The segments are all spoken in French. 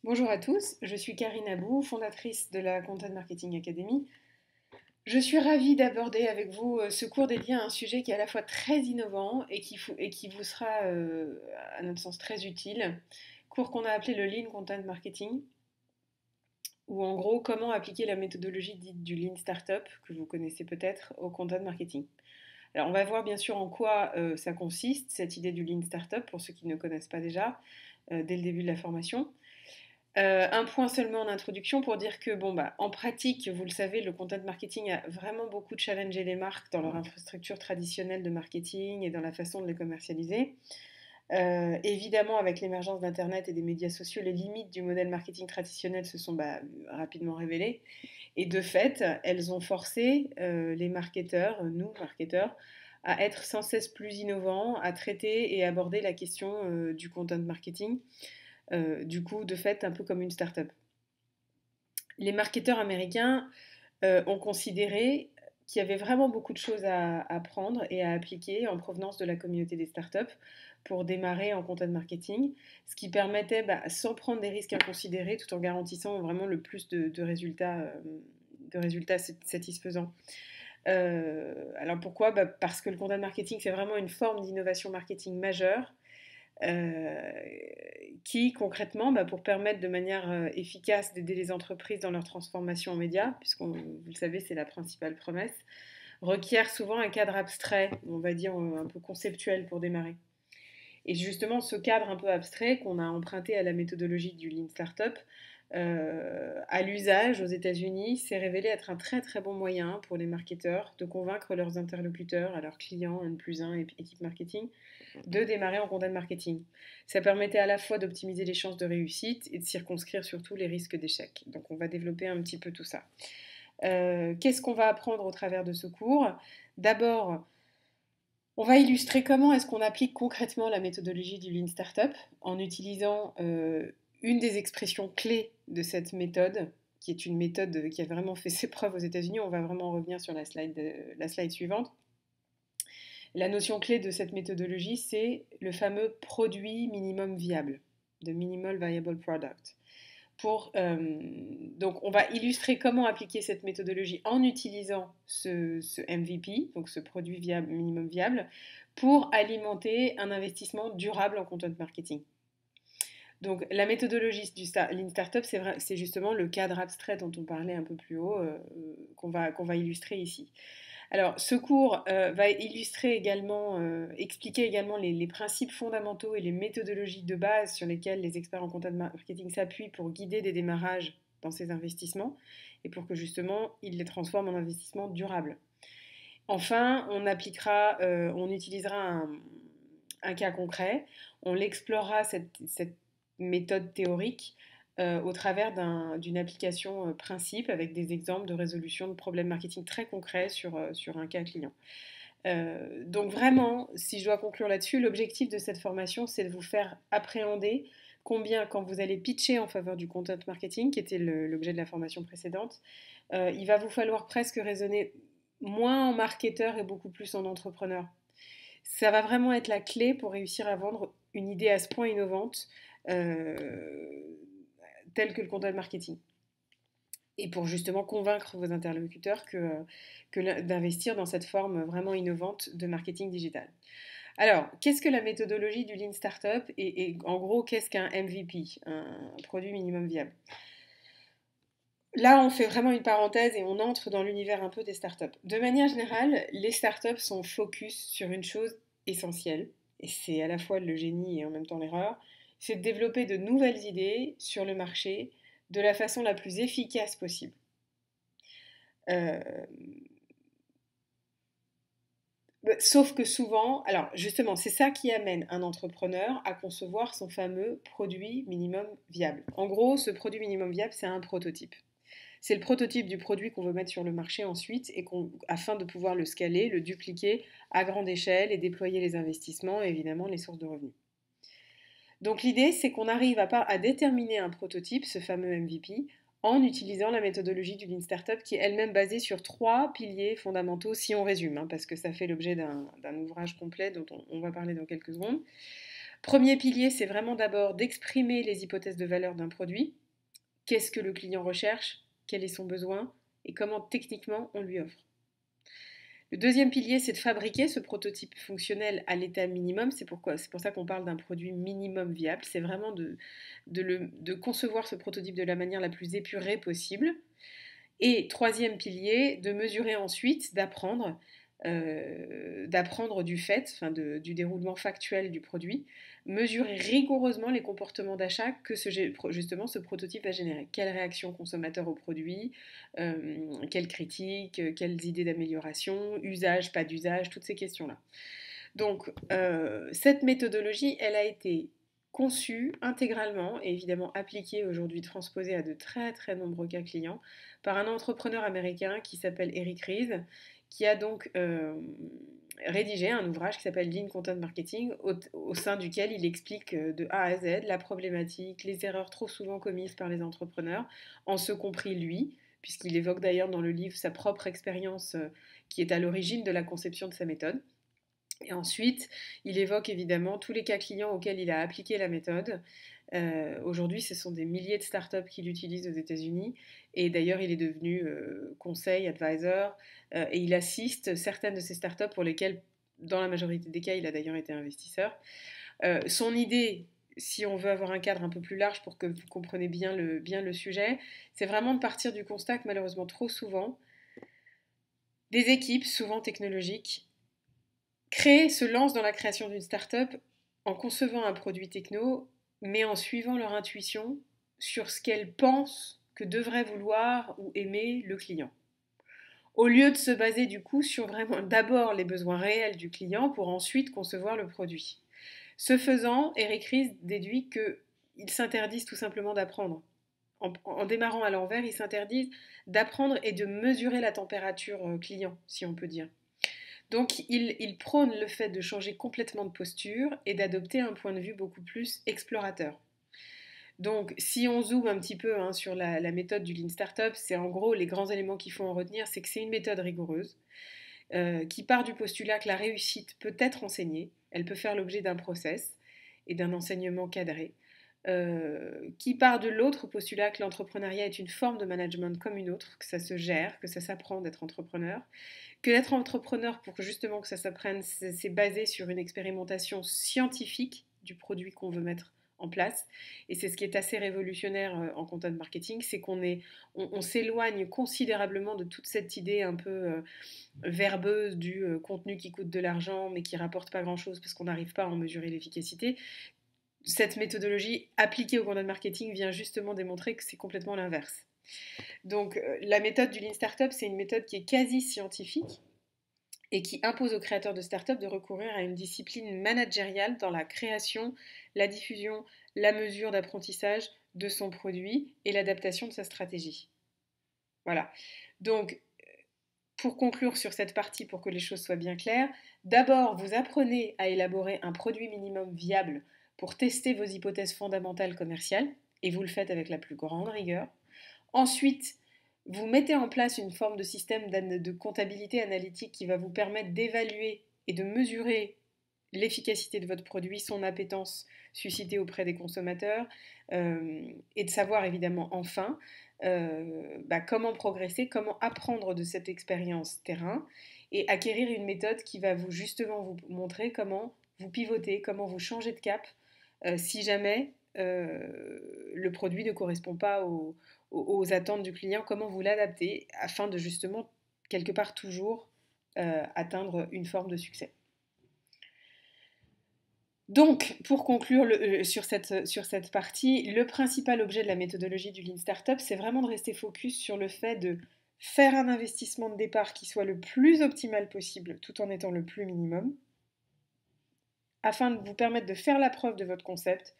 Bonjour à tous, je suis Karine Abou, fondatrice de la Content Marketing Academy. Je suis ravie d'aborder avec vous ce cours dédié à un sujet qui est à la fois très innovant et qui vous sera, à notre sens, très utile. Cours qu'on a appelé le Lean Content Marketing, ou en gros, comment appliquer la méthodologie dite du Lean Startup, que vous connaissez peut-être, au content marketing. Alors, on va voir bien sûr en quoi ça consiste, cette idée du Lean Startup, pour ceux qui ne connaissent pas déjà, dès le début de la formation. Un point seulement en introduction pour dire que, bon, bah, en pratique, vous le savez, le content marketing a vraiment beaucoup challengé les marques dans leur infrastructure traditionnelle de marketing et dans la façon de les commercialiser. Évidemment, avec l'émergence d'Internet et des médias sociaux, les limites du modèle marketing traditionnel se sont rapidement révélées. Et de fait, elles ont forcé les marketeurs, nous, marketeurs, à être sans cesse plus innovants, à traiter et aborder la question du content marketing du coup, de fait, un peu comme une start-up. Les marketeurs américains ont considéré qu'il y avait vraiment beaucoup de choses à apprendre et à appliquer en provenance de la communauté des startups pour démarrer en content marketing, ce qui permettait, sans prendre des risques inconsidérés, tout en garantissant vraiment le plus de résultats satisfaisants. Alors pourquoi? Parce que le content marketing, c'est vraiment une forme d'innovation marketing majeure euh, qui concrètement, pour permettre de manière efficace d'aider les entreprises dans leur transformation en médias, vous le savez, c'est la principale promesse, requiert souvent un cadre abstrait, on va dire un peu conceptuel pour démarrer. Et justement, ce cadre un peu abstrait qu'on a emprunté à la méthodologie du Lean Startup, à l'usage aux États-Unis, s'est révélé être un très très bon moyen pour les marketeurs de convaincre leurs interlocuteurs, à leurs clients, N+1 et équipe marketing, de démarrer en content marketing. Ça permettait à la fois d'optimiser les chances de réussite et de circonscrire surtout les risques d'échec. Donc on va développer un petit peu tout ça. Qu'est-ce qu'on va apprendre au travers de ce cours? D'abord, on va illustrer comment est-ce qu'on applique concrètement la méthodologie du Lean Startup en utilisant une des expressions clés de cette méthode, qui est une méthode qui a vraiment fait ses preuves aux États-Unis. On va vraiment revenir sur la slide suivante. La notion clé de cette méthodologie, c'est le fameux produit minimum viable, de Minimal Viable Product. Donc, on va illustrer comment appliquer cette méthodologie en utilisant ce MVP, donc ce produit minimum viable, pour alimenter un investissement durable en content marketing. Donc, la méthodologie du Lean Startup, c'est justement le cadre abstrait dont on parlait un peu plus haut, qu'on va illustrer ici. Alors, ce cours va expliquer également les principes fondamentaux et les méthodologies de base sur lesquelles les experts en content marketing s'appuient pour guider des démarrages dans ces investissements et pour que justement ils les transforment en investissements durables. Enfin, on utilisera un cas concret, on l'explorera cette méthode théorique au travers d'une application principe avec des exemples de résolution de problèmes marketing très concrets sur un cas client. Donc vraiment, si je dois conclure là-dessus, l'objectif de cette formation, c'est de vous faire appréhender combien, quand vous allez pitcher en faveur du content marketing, qui était l'objet de la formation précédente, il va vous falloir presque raisonner moins en marketeur et beaucoup plus en entrepreneur. Ça va vraiment être la clé pour réussir à vendre une idée à ce point innovante telle que le content marketing. Et pour justement convaincre vos interlocuteurs d'investir dans cette forme vraiment innovante de marketing digital. Alors, qu'est-ce que la méthodologie du Lean Startup et en gros, qu'est-ce qu'un MVP, un produit minimum viable? Là, on fait vraiment une parenthèse et on entre dans l'univers un peu des startups. De manière générale, les startups sont focus sur une chose essentielle, et c'est à la fois le génie et en même temps l'erreur, c'est de développer de nouvelles idées sur le marché de la façon la plus efficace possible. Euh, Sauf que souvent, alors justement, c'est ça qui amène un entrepreneur à concevoir son fameux produit minimum viable. En gros, ce produit minimum viable, c'est un prototype. C'est le prototype du produit qu'on veut mettre sur le marché ensuite afin de pouvoir le scaler, le dupliquer à grande échelle et déployer les investissements et évidemment les sources de revenus. Donc l'idée, c'est qu'on arrive à déterminer un prototype, ce fameux MVP, en utilisant la méthodologie du Lean Startup qui est elle-même basée sur 3 piliers fondamentaux, si on résume, parce que ça fait l'objet d'un ouvrage complet dont on va parler dans quelques secondes. Premier pilier, c'est vraiment d'abord d'exprimer les hypothèses de valeur d'un produit. Qu'est-ce que le client recherche? Quel est son besoin? Et comment techniquement on lui offre. Le deuxième pilier, c'est de fabriquer ce prototype fonctionnel à l'état minimum. C'est pour ça qu'on parle d'un produit minimum viable. C'est vraiment de concevoir ce prototype de la manière la plus épurée possible. Et troisième pilier, de mesurer ensuite, d'apprendre du fait, enfin du déroulement factuel du produit, mesurer rigoureusement les comportements d'achat que justement ce prototype va générer. Quelle réaction consommateur au produit, quelles critiques, quelles idées d'amélioration, usage, pas d'usage, toutes ces questions-là. Donc cette méthodologie, elle a été conçue intégralement et évidemment appliquée aujourd'hui, transposée à de très très nombreux cas clients par un entrepreneur américain qui s'appelle Eric Ries, qui a donc rédigé un ouvrage qui s'appelle Lean Content Marketing, au sein duquel il explique de A à Z la problématique, les erreurs trop souvent commises par les entrepreneurs, en ce compris lui, puisqu'il évoque d'ailleurs dans le livre sa propre expérience qui est à l'origine de la conception de sa méthode. Et ensuite, il évoque évidemment tous les cas clients auxquels il a appliqué la méthode. Aujourd'hui, ce sont des milliers de startups qui l'utilisent aux États-Unis. Et d'ailleurs, il est devenu conseil, advisor, et il assiste certaines de ces startups pour lesquelles, dans la majorité des cas, il a d'ailleurs été investisseur. Son idée, si on veut avoir un cadre un peu plus large pour que vous compreniez bien le sujet, c'est vraiment de partir du constat que malheureusement trop souvent, des équipes, souvent technologiques, se lancent dans la création d'une start-up en concevant un produit techno, mais en suivant leur intuition sur ce qu'elles pensent que devrait vouloir ou aimer le client. Au lieu de se baser du coup sur vraiment d'abord les besoins réels du client pour ensuite concevoir le produit. Ce faisant, Eric Ries déduit qu'ils s'interdisent tout simplement d'apprendre. En démarrant à l'envers, ils s'interdisent d'apprendre et de mesurer la température client, si on peut dire. Donc il prône le fait de changer complètement de posture et d'adopter un point de vue beaucoup plus explorateur. Donc si on zoome un petit peu sur la méthode du Lean Startup, c'est en gros les grands éléments qu'il faut en retenir, c'est que c'est une méthode rigoureuse qui part du postulat que la réussite peut être enseignée, elle peut faire l'objet d'un process et d'un enseignement cadré, qui part de l'autre postulat que l'entrepreneuriat est une forme de management comme une autre, que ça se gère, que ça s'apprend d'être entrepreneur, que d'être entrepreneur pour que justement que ça s'apprenne, c'est basé sur une expérimentation scientifique du produit qu'on veut mettre en place. Et c'est ce qui est assez révolutionnaire en content marketing, c'est on s'éloigne considérablement de toute cette idée un peu verbeuse du contenu qui coûte de l'argent mais qui rapporte pas grand-chose parce qu'on n'arrive pas à en mesurer l'efficacité. Cette méthodologie appliquée au content marketing vient justement démontrer que c'est complètement l'inverse. Donc la méthode du Lean Startup, c'est une méthode qui est quasi scientifique et qui impose aux créateurs de startups de recourir à une discipline managériale dans la création, la diffusion, la mesure d'apprentissage de son produit et l'adaptation de sa stratégie. Voilà. Donc, pour conclure sur cette partie, pour que les choses soient bien claires, d'abord, vous apprenez à élaborer un produit minimum viable pour tester vos hypothèses fondamentales commerciales, et vous le faites avec la plus grande rigueur. Ensuite, vous mettez en place une forme de système de comptabilité analytique qui va vous permettre d'évaluer et de mesurer l'efficacité de votre produit, son appétence suscitée auprès des consommateurs, et de savoir évidemment enfin comment progresser, comment apprendre de cette expérience terrain et acquérir une méthode qui va justement vous montrer comment vous pivotez, comment vous changez de cap si jamais le produit ne correspond pas aux attentes du client, comment vous l'adaptez afin de justement quelque part toujours atteindre une forme de succès. Donc, pour conclure sur cette partie, le principal objet de la méthodologie du Lean Startup, c'est vraiment de rester focus sur le fait de faire un investissement de départ qui soit le plus optimal possible, tout en étant le plus minimum, afin de vous permettre de faire la preuve de votre concept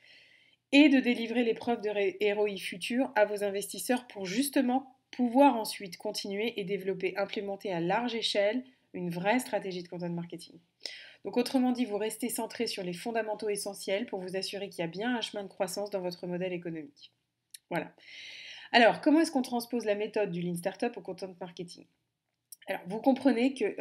et de délivrer les preuves de ROI futur à vos investisseurs pour justement pouvoir ensuite continuer et développer, implémenter à large échelle une vraie stratégie de content marketing. Donc autrement dit, vous restez centré sur les fondamentaux essentiels pour vous assurer qu'il y a bien un chemin de croissance dans votre modèle économique. Voilà. Alors, comment est-ce qu'on transpose la méthode du Lean Startup au content marketing? Alors, vous comprenez que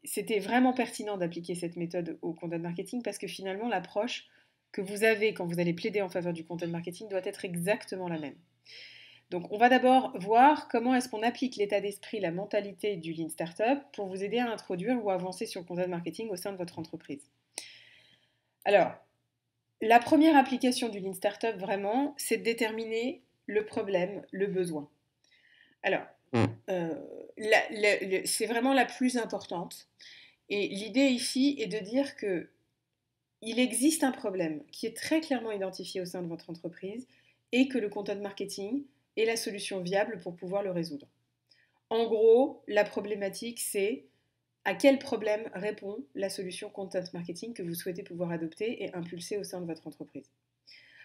c'était vraiment pertinent d'appliquer cette méthode au content marketing parce que finalement, l'approche que vous avez quand vous allez plaider en faveur du content marketing doit être exactement la même. Donc, on va d'abord voir comment est-ce qu'on applique l'état d'esprit, la mentalité du Lean Startup pour vous aider à introduire ou avancer sur le content marketing au sein de votre entreprise. Alors, la première application du Lean Startup, vraiment, c'est de déterminer le problème, le besoin. Alors, c'est vraiment la plus importante. Et l'idée ici est de dire que il existe un problème qui est très clairement identifié au sein de votre entreprise et que le content marketing est la solution viable pour pouvoir le résoudre. En gros, la problématique, c'est à quel problème répond la solution content marketing que vous souhaitez pouvoir adopter et impulser au sein de votre entreprise.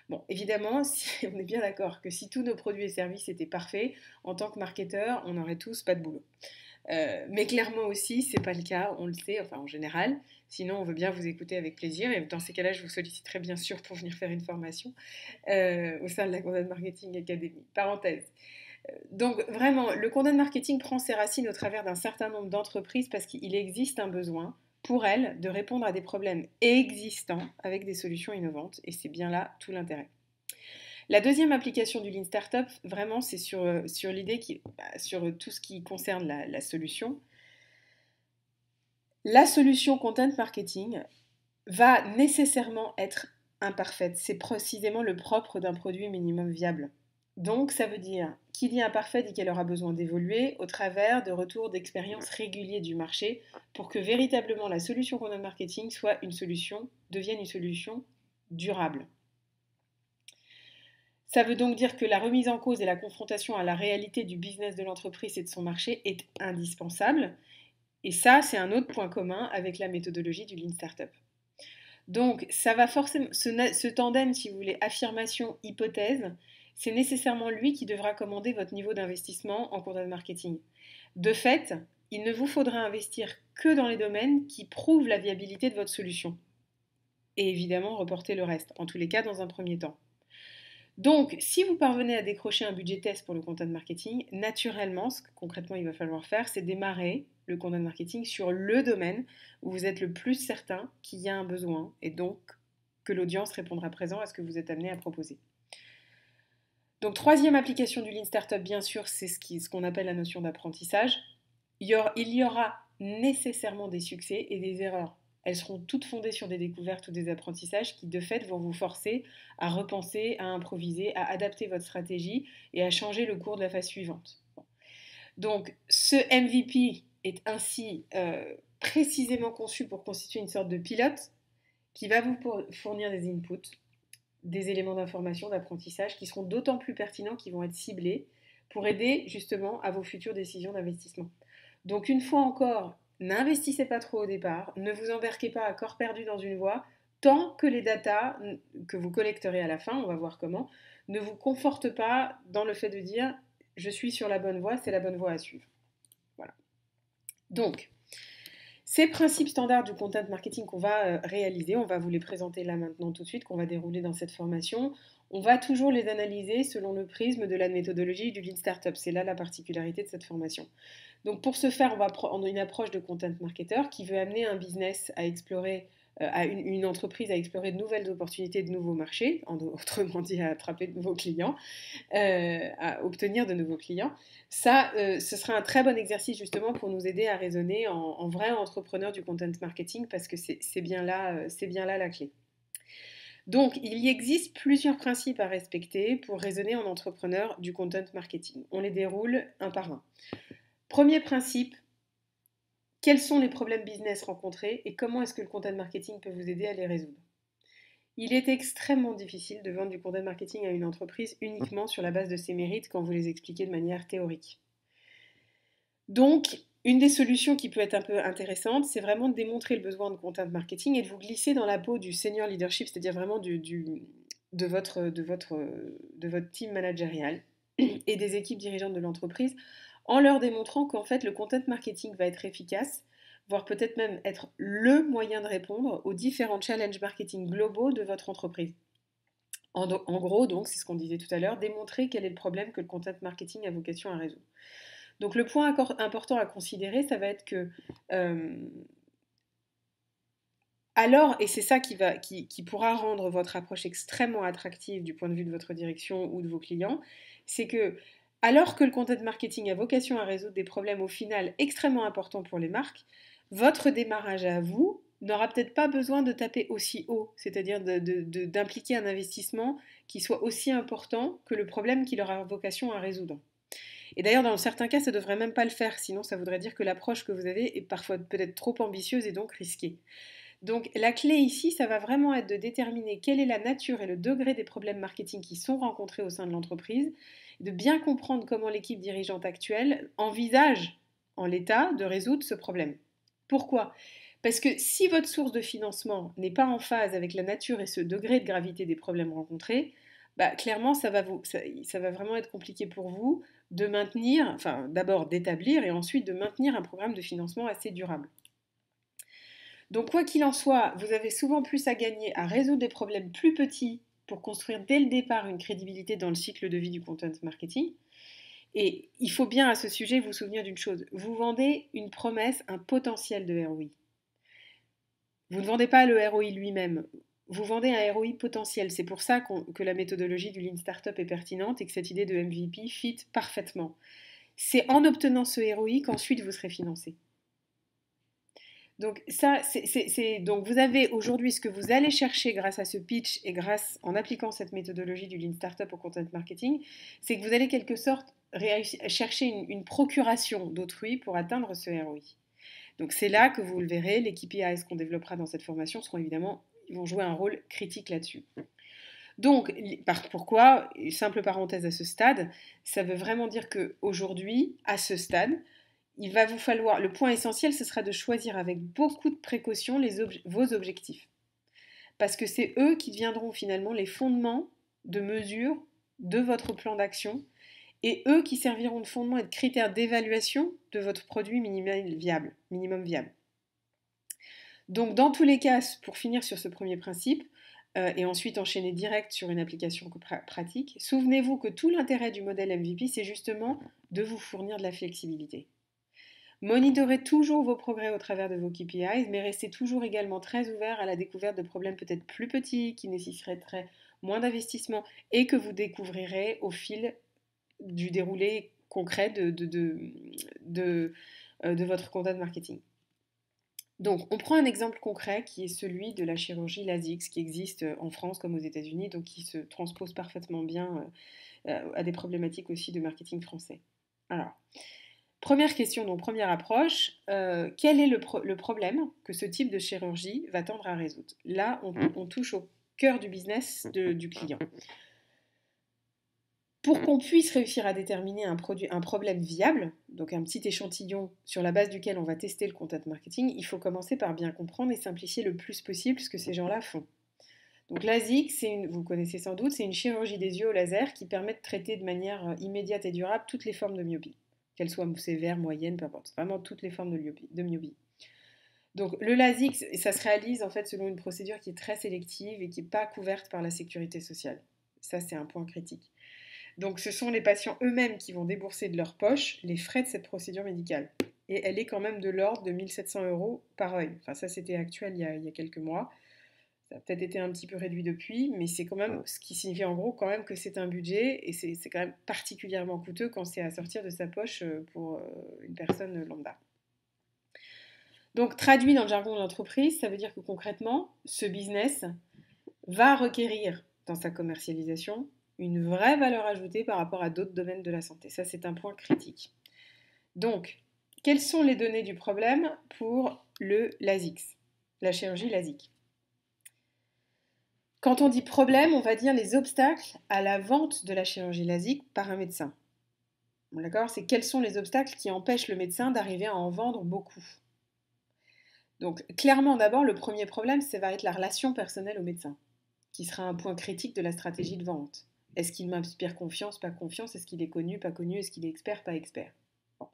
Bon, évidemment, on est bien d'accord que si tous nos produits et services étaient parfaits, en tant que marketeur, on n'aurait tous pas de boulot. Mais clairement aussi, c'est pas le cas, on le sait, enfin en général. Sinon, on veut bien vous écouter avec plaisir. Et dans ces cas-là, je vous solliciterai bien sûr pour venir faire une formation au sein de la Content Marketing Academy. Parenthèse. Donc vraiment, le content marketing prend ses racines au travers d'un certain nombre d'entreprises parce qu'il existe un besoin pour elles de répondre à des problèmes existants avec des solutions innovantes. Et c'est bien là tout l'intérêt. La deuxième application du Lean Startup, vraiment, c'est sur l'idée, sur tout ce qui concerne la solution. La solution content marketing va nécessairement être imparfaite. C'est précisément le propre d'un produit minimum viable. Donc, ça veut dire qu'il dit imparfait dit qu'elle aura besoin d'évoluer au travers de retours d'expérience réguliers du marché pour que véritablement la solution content marketing devienne une solution durable. Ça veut donc dire que la remise en cause et la confrontation à la réalité du business de l'entreprise et de son marché est indispensable. Et ça, c'est un autre point commun avec la méthodologie du Lean Startup. Donc, ça va forcément, ce tandem, si vous voulez, affirmation-hypothèse, c'est nécessairement lui qui devra commander votre niveau d'investissement en content marketing. De fait, il ne vous faudra investir que dans les domaines qui prouvent la viabilité de votre solution. Et évidemment, reporter le reste, en tous les cas dans un premier temps. Donc, si vous parvenez à décrocher un budget test pour le content marketing, naturellement, ce que concrètement il va falloir faire, c'est démarrer le content marketing sur le domaine où vous êtes le plus certain qu'il y a un besoin et donc que l'audience répondra présent à ce que vous êtes amené à proposer. Donc, troisième application du Lean Startup, bien sûr, c'est ce qu'on appelle la notion d'apprentissage. Il y aura nécessairement des succès et des erreurs. Elles seront toutes fondées sur des découvertes ou des apprentissages qui, de fait, vont vous forcer à repenser, à improviser, à adapter votre stratégie et à changer le cours de la phase suivante. Donc, ce MVP est ainsi précisément conçu pour constituer une sorte de pilote qui va vous fournir des inputs, des éléments d'information, d'apprentissage qui seront d'autant plus pertinents qu'ils vont être ciblés pour aider justement à vos futures décisions d'investissement. Donc, une fois encore, n'investissez pas trop au départ, ne vous embarquez pas à corps perdu dans une voie, tant que les datas que vous collecterez à la fin, on va voir comment, ne vous confortent pas dans le fait de dire je suis sur la bonne voie, c'est la bonne voie à suivre. Voilà. Donc, ces principes standards du content marketing qu'on va réaliser, on va vous les présenter là maintenant tout de suite, qu'on va dérouler dans cette formation. On va toujours les analyser selon le prisme de la méthodologie du Lean Startup. C'est là la particularité de cette formation. Donc pour ce faire, on va prendre une approche de content marketer qui veut amener un business à explorer, une entreprise à explorer de nouvelles opportunités, de nouveaux marchés, autrement dit à attraper de nouveaux clients, à obtenir de nouveaux clients. Ça, ce sera un très bon exercice justement pour nous aider à raisonner en vrai entrepreneur du content marketing parce que c'est bien là la clé. Donc, il y existe plusieurs principes à respecter pour raisonner en entrepreneur du content marketing. On les déroule un par un. Premier principe, quels sont les problèmes business rencontrés et comment est-ce que le content marketing peut vous aider à les résoudre? Il est extrêmement difficile de vendre du content marketing à une entreprise uniquement sur la base de ses mérites quand vous les expliquez de manière théorique. Donc, une des solutions qui peut être un peu intéressante, c'est vraiment de démontrer le besoin de content marketing et de vous glisser dans la peau du senior leadership, c'est-à-dire vraiment de votre team managérial et des équipes dirigeantes de l'entreprise, en leur démontrant qu'en fait le content marketing va être efficace, voire peut-être même être le moyen de répondre aux différents challenges marketing globaux de votre entreprise. En gros, donc, c'est ce qu'on disait tout à l'heure, démontrer quel est le problème que le content marketing a vocation à résoudre. Donc le point important à considérer, ça va être que alors, et c'est ça qui pourra rendre votre approche extrêmement attractive du point de vue de votre direction ou de vos clients, c'est que alors que le content marketing a vocation à résoudre des problèmes au final extrêmement importants pour les marques, votre démarrage à vous n'aura peut-être pas besoin de taper aussi haut, c'est-à-dire d'impliquer un investissement qui soit aussi important que le problème qu'il aura vocation à résoudre. Et d'ailleurs, dans certains cas, ça ne devrait même pas le faire, sinon ça voudrait dire que l'approche que vous avez est parfois peut-être trop ambitieuse et donc risquée. Donc la clé ici, ça va vraiment être de déterminer quelle est la nature et le degré des problèmes marketing qui sont rencontrés au sein de l'entreprise, de bien comprendre comment l'équipe dirigeante actuelle envisage en l'état de résoudre ce problème. Pourquoi ? Parce que si votre source de financement n'est pas en phase avec la nature et ce degré de gravité des problèmes rencontrés, bah, clairement ça va vraiment être compliqué pour vous de maintenir, enfin d'abord d'établir et ensuite de maintenir un programme de financement assez durable. Donc quoi qu'il en soit, vous avez souvent plus à gagner à résoudre des problèmes plus petits pour construire dès le départ une crédibilité dans le cycle de vie du content marketing. Et il faut bien à ce sujet vous souvenir d'une chose, vous vendez une promesse, un potentiel de ROI. Vous ne vendez pas le ROI lui-même, vous vendez un ROI potentiel. C'est pour ça que la méthodologie du Lean Startup est pertinente et que cette idée de MVP fit parfaitement. C'est en obtenant ce ROI qu'ensuite vous serez financé. Donc donc vous avez aujourd'hui ce que vous allez chercher grâce à ce pitch et en appliquant cette méthodologie du Lean Startup au content marketing, c'est que vous allez quelque sorte chercher une procuration d'autrui pour atteindre ce ROI. Donc c'est là que vous le verrez, les KPIs qu'on développera dans cette formation ils vont jouer un rôle critique là-dessus. Donc, pourquoi, simple parenthèse à ce stade, ça veut vraiment dire qu'aujourd'hui, à ce stade, il va vous falloir, le point essentiel, ce sera de choisir avec beaucoup de précaution vos objectifs. Parce que c'est eux qui deviendront finalement les fondements de mesure de votre plan d'action et eux qui serviront de fondement et de critères d'évaluation de votre produit minimum viable. Donc dans tous les cas, pour finir sur ce premier principe, et ensuite enchaîner direct sur une application pratique, souvenez-vous que tout l'intérêt du modèle MVP, c'est justement de vous fournir de la flexibilité. Monitorez toujours vos progrès au travers de vos KPIs, mais restez toujours également très ouvert à la découverte de problèmes peut-être plus petits, qui nécessiteraient moins d'investissement et que vous découvrirez au fil du déroulé concret de votre content marketing. Donc, on prend un exemple concret qui est celui de la chirurgie LASIK, qui existe en France comme aux États-Unis, donc qui se transpose parfaitement bien à des problématiques aussi de marketing français. Alors, première question, donc première approche, quel est le problème que ce type de chirurgie va tendre à résoudre? Là, on touche au cœur du business du client. Pour qu'on puisse réussir à déterminer un problème viable, donc un petit échantillon sur la base duquel on va tester le content marketing, il faut commencer par bien comprendre et simplifier le plus possible ce que ces gens-là font. Donc LASIK, vous connaissez sans doute, c'est une chirurgie des yeux au laser qui permet de traiter de manière immédiate et durable toutes les formes de myopie, qu'elles soient sévères, moyennes, peu importe, vraiment toutes les formes de myopie. Donc le LASIK, ça se réalise en fait selon une procédure qui est très sélective et qui n'est pas couverte par la sécurité sociale. Ça, c'est un point critique. Donc ce sont les patients eux-mêmes qui vont débourser de leur poche les frais de cette procédure médicale. Et elle est quand même de l'ordre de 1 700 € par œil. Enfin ça c'était actuel il y a quelques mois. Ça a peut-être été un petit peu réduit depuis, mais c'est quand même ce qui signifie en gros quand même que c'est un budget et c'est quand même particulièrement coûteux quand c'est à sortir de sa poche pour une personne lambda. Donc traduit dans le jargon de l'entreprise, ça veut dire que concrètement, ce business va requérir dans sa commercialisation une vraie valeur ajoutée par rapport à d'autres domaines de la santé. Ça, c'est un point critique. Donc, quelles sont les données du problème pour le LASIK, la chirurgie LASIK? Quand on dit problème, on va dire les obstacles à la vente de la chirurgie LASIK par un médecin. Bon, d'accord? C'est quels sont les obstacles qui empêchent le médecin d'arriver à en vendre beaucoup. Donc, clairement, d'abord, le premier problème, ça va être la relation personnelle au médecin, qui sera un point critique de la stratégie de vente. Est-ce qu'il m'inspire confiance, pas confiance? Est-ce qu'il est connu, pas connu? Est-ce qu'il est expert, pas expert? Bon.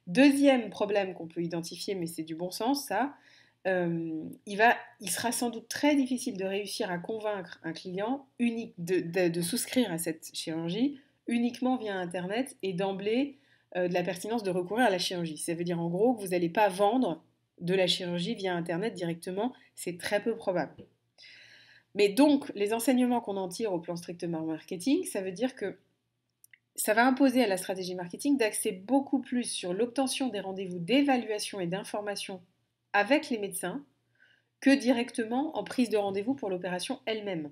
Deuxième problème qu'on peut identifier, mais c'est du bon sens, ça, il sera sans doute très difficile de réussir à convaincre un client de souscrire à cette chirurgie uniquement via Internet et d'emblée de la pertinence de recourir à la chirurgie. Ça veut dire en gros que vous n'allez pas vendre de la chirurgie via Internet directement, c'est très peu probable. Mais donc, les enseignements qu'on en tire au plan strictement marketing, ça veut dire que ça va imposer à la stratégie marketing d'axer beaucoup plus sur l'obtention des rendez-vous d'évaluation et d'information avec les médecins que directement en prise de rendez-vous pour l'opération elle-même.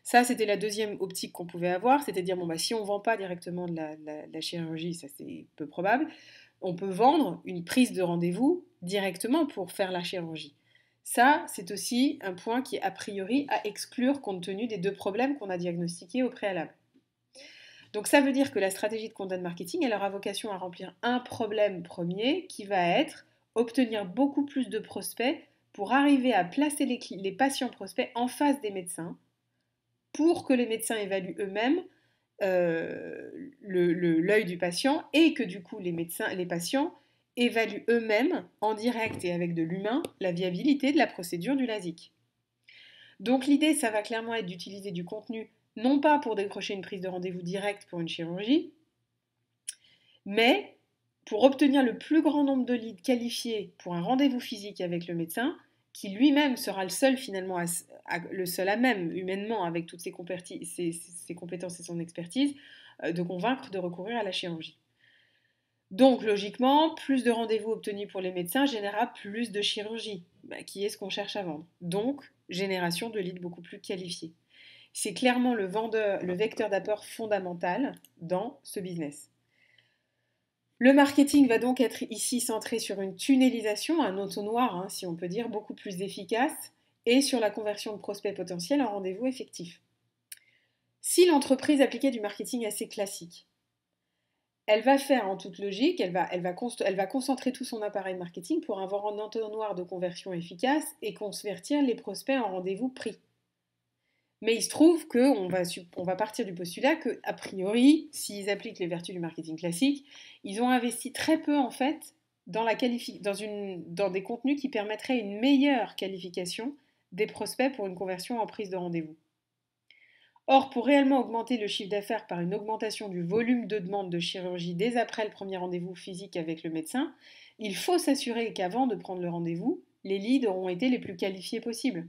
Ça, c'était la deuxième optique qu'on pouvait avoir, c'est-à-dire, bon, bah, si on ne vend pas directement de la chirurgie, ça c'est peu probable, on peut vendre une prise de rendez-vous directement pour faire la chirurgie. Ça, c'est aussi un point qui est a priori à exclure compte tenu des deux problèmes qu'on a diagnostiqués au préalable. Donc ça veut dire que la stratégie de content marketing, elle aura vocation à remplir un problème premier qui va être obtenir beaucoup plus de prospects pour arriver à placer les patients prospects en face des médecins pour que les médecins évaluent eux-mêmes l'œil du patient et que du coup les patients évaluent eux-mêmes en direct et avec de l'humain la viabilité de la procédure du LASIK. Donc l'idée, ça va clairement être d'utiliser du contenu non pas pour décrocher une prise de rendez-vous directe pour une chirurgie, mais pour obtenir le plus grand nombre de leads qualifiés pour un rendez-vous physique avec le médecin, qui lui-même sera le seul finalement, le seul à même humainement avec toutes ses compétences et son expertise, de convaincre de recourir à la chirurgie. Donc logiquement, plus de rendez-vous obtenus pour les médecins générera plus de chirurgie, qui est ce qu'on cherche à vendre. Donc génération de leads beaucoup plus qualifiés. C'est clairement le vecteur d'apport fondamental dans ce business. Le marketing va donc être ici centré sur une tunnelisation, un entonnoir, si on peut dire, beaucoup plus efficace, et sur la conversion de prospects potentiels en rendez-vous effectifs. Si l'entreprise appliquait du marketing assez classique, elle va faire en toute logique, elle va concentrer tout son appareil marketing pour avoir un entonnoir de conversion efficace et convertir les prospects en rendez-vous pris. Mais il se trouve qu'on va partir du postulat que, a priori, s'ils appliquent les vertus du marketing classique, ils ont investi très peu en fait dans des contenus qui permettraient une meilleure qualification des prospects pour une conversion en prise de rendez-vous. Or, pour réellement augmenter le chiffre d'affaires par une augmentation du volume de demande de chirurgie dès après le premier rendez-vous physique avec le médecin, il faut s'assurer qu'avant de prendre le rendez-vous, les leads auront été les plus qualifiés possibles.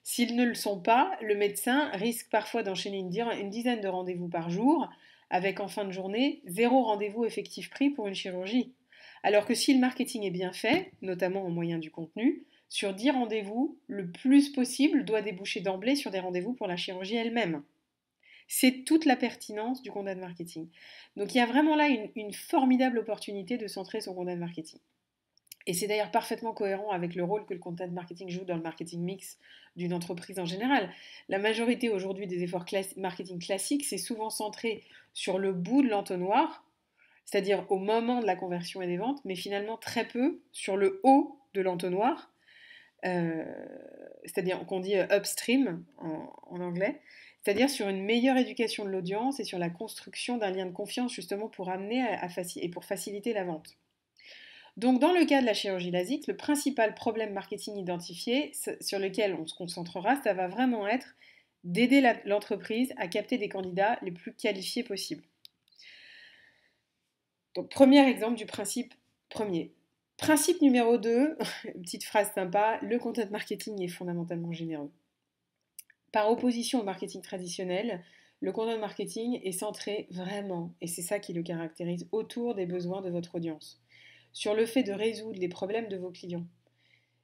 S'ils ne le sont pas, le médecin risque parfois d'enchaîner une dizaine de rendez-vous par jour, avec en fin de journée 0 rendez-vous effectif pris pour une chirurgie. Alors que si le marketing est bien fait, notamment au moyen du contenu, sur 10 rendez-vous, le plus possible doit déboucher d'emblée sur des rendez-vous pour la chirurgie elle-même. C'est toute la pertinence du content marketing. Donc il y a vraiment là une formidable opportunité de centrer son content marketing. Et c'est d'ailleurs parfaitement cohérent avec le rôle que le content marketing joue dans le marketing mix d'une entreprise en général. La majorité aujourd'hui des efforts marketing classiques, c'est souvent centré sur le bout de l'entonnoir, c'est-à-dire au moment de la conversion et des ventes, mais finalement très peu sur le haut de l'entonnoir, c'est-à-dire qu'on dit upstream en anglais, c'est-à-dire sur une meilleure éducation de l'audience et sur la construction d'un lien de confiance justement pour amener et pour faciliter la vente. Donc dans le cas de la chirurgie LASIK, le principal problème marketing identifié sur lequel on se concentrera, ça va vraiment être d'aider l'entreprise à capter des candidats les plus qualifiés possibles. Donc premier exemple du principe premier. Principe numéro 2, petite phrase sympa, le content marketing est fondamentalement généreux. Par opposition au marketing traditionnel, le content marketing est centré vraiment, et c'est ça qui le caractérise, autour des besoins de votre audience, sur le fait de résoudre les problèmes de vos clients.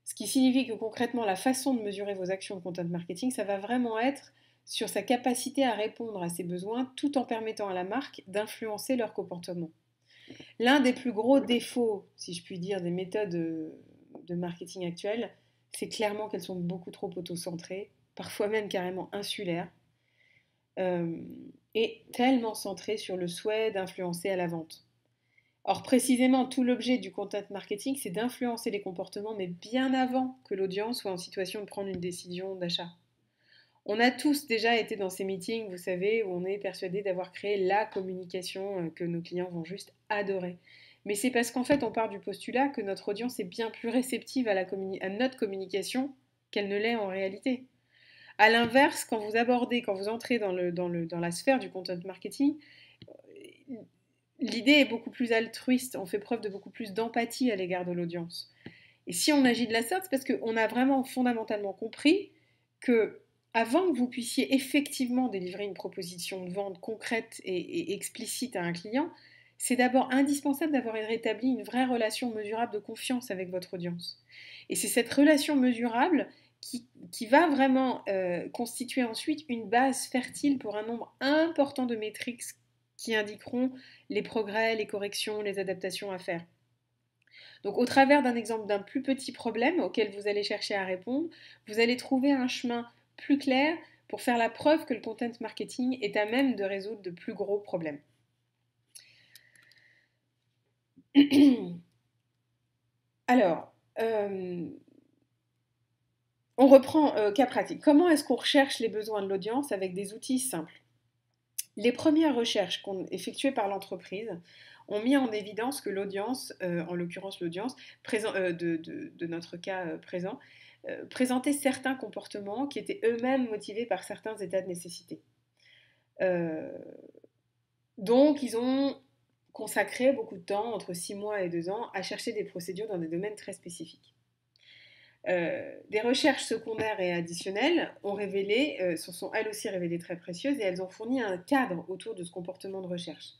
Ce qui signifie que concrètement, la façon de mesurer vos actions de content marketing, ça va vraiment être sur sa capacité à répondre à ces besoins tout en permettant à la marque d'influencer leur comportement. L'un des plus gros défauts, si je puis dire, des méthodes de marketing actuelles, c'est clairement qu'elles sont beaucoup trop auto-centrées, parfois même carrément insulaires, et tellement centrées sur le souhait d'influencer à la vente. Or, précisément, tout l'objet du content marketing, c'est d'influencer les comportements, mais bien avant que l'audience soit en situation de prendre une décision d'achat. On a tous déjà été dans ces meetings, vous savez, où on est persuadé d'avoir créé la communication que nos clients vont juste adorer. Mais c'est parce qu'en fait, on part du postulat que notre audience est bien plus réceptive à notre communication qu'elle ne l'est en réalité. A l'inverse, quand vous entrez dans la sphère du content marketing, l'idée est beaucoup plus altruiste, on fait preuve de beaucoup plus d'empathie à l'égard de l'audience. Et si on agit de la sorte, c'est parce qu'on a vraiment fondamentalement compris que avant que vous puissiez effectivement délivrer une proposition de vente concrète et explicite à un client, c'est d'abord indispensable d'avoir rétabli une vraie relation mesurable de confiance avec votre audience. Et c'est cette relation mesurable qui va vraiment constituer ensuite une base fertile pour un nombre important de métriques qui indiqueront les progrès, les corrections, les adaptations à faire. Donc au travers d'un exemple d'un plus petit problème auquel vous allez chercher à répondre, vous allez trouver un chemin plus clair pour faire la preuve que le content marketing est à même de résoudre de plus gros problèmes. Alors, on reprend cas pratique. Comment est-ce qu'on recherche les besoins de l'audience avec des outils simples? Les premières recherches effectuées par l'entreprise ont mis en évidence que l'audience, en l'occurrence l'audience de notre cas présent, présentait certains comportements qui étaient eux-mêmes motivés par certains états de nécessité. Donc, ils ont consacré beaucoup de temps, entre 6 mois et 2 ans, à chercher des procédures dans des domaines très spécifiques. Des recherches secondaires et additionnelles se sont elles aussi révélées très précieuses et elles ont fourni un cadre autour de ce comportement de recherche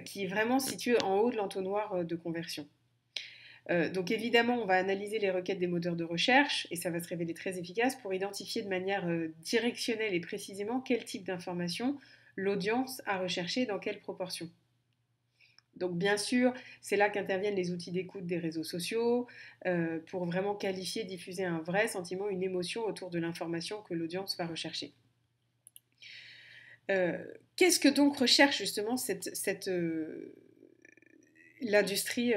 qui est vraiment situé en haut de l'entonnoir de conversion. Donc évidemment, on va analyser les requêtes des moteurs de recherche et ça va se révéler très efficace pour identifier de manière directionnelle et précisément quel type d'information l'audience a recherché dans quelle proportion. Donc bien sûr, c'est là qu'interviennent les outils d'écoute des réseaux sociaux pour vraiment qualifier, diffuser un vrai sentiment, une émotion autour de l'information que l'audience va rechercher. Qu'est-ce que donc recherche justement l'industrie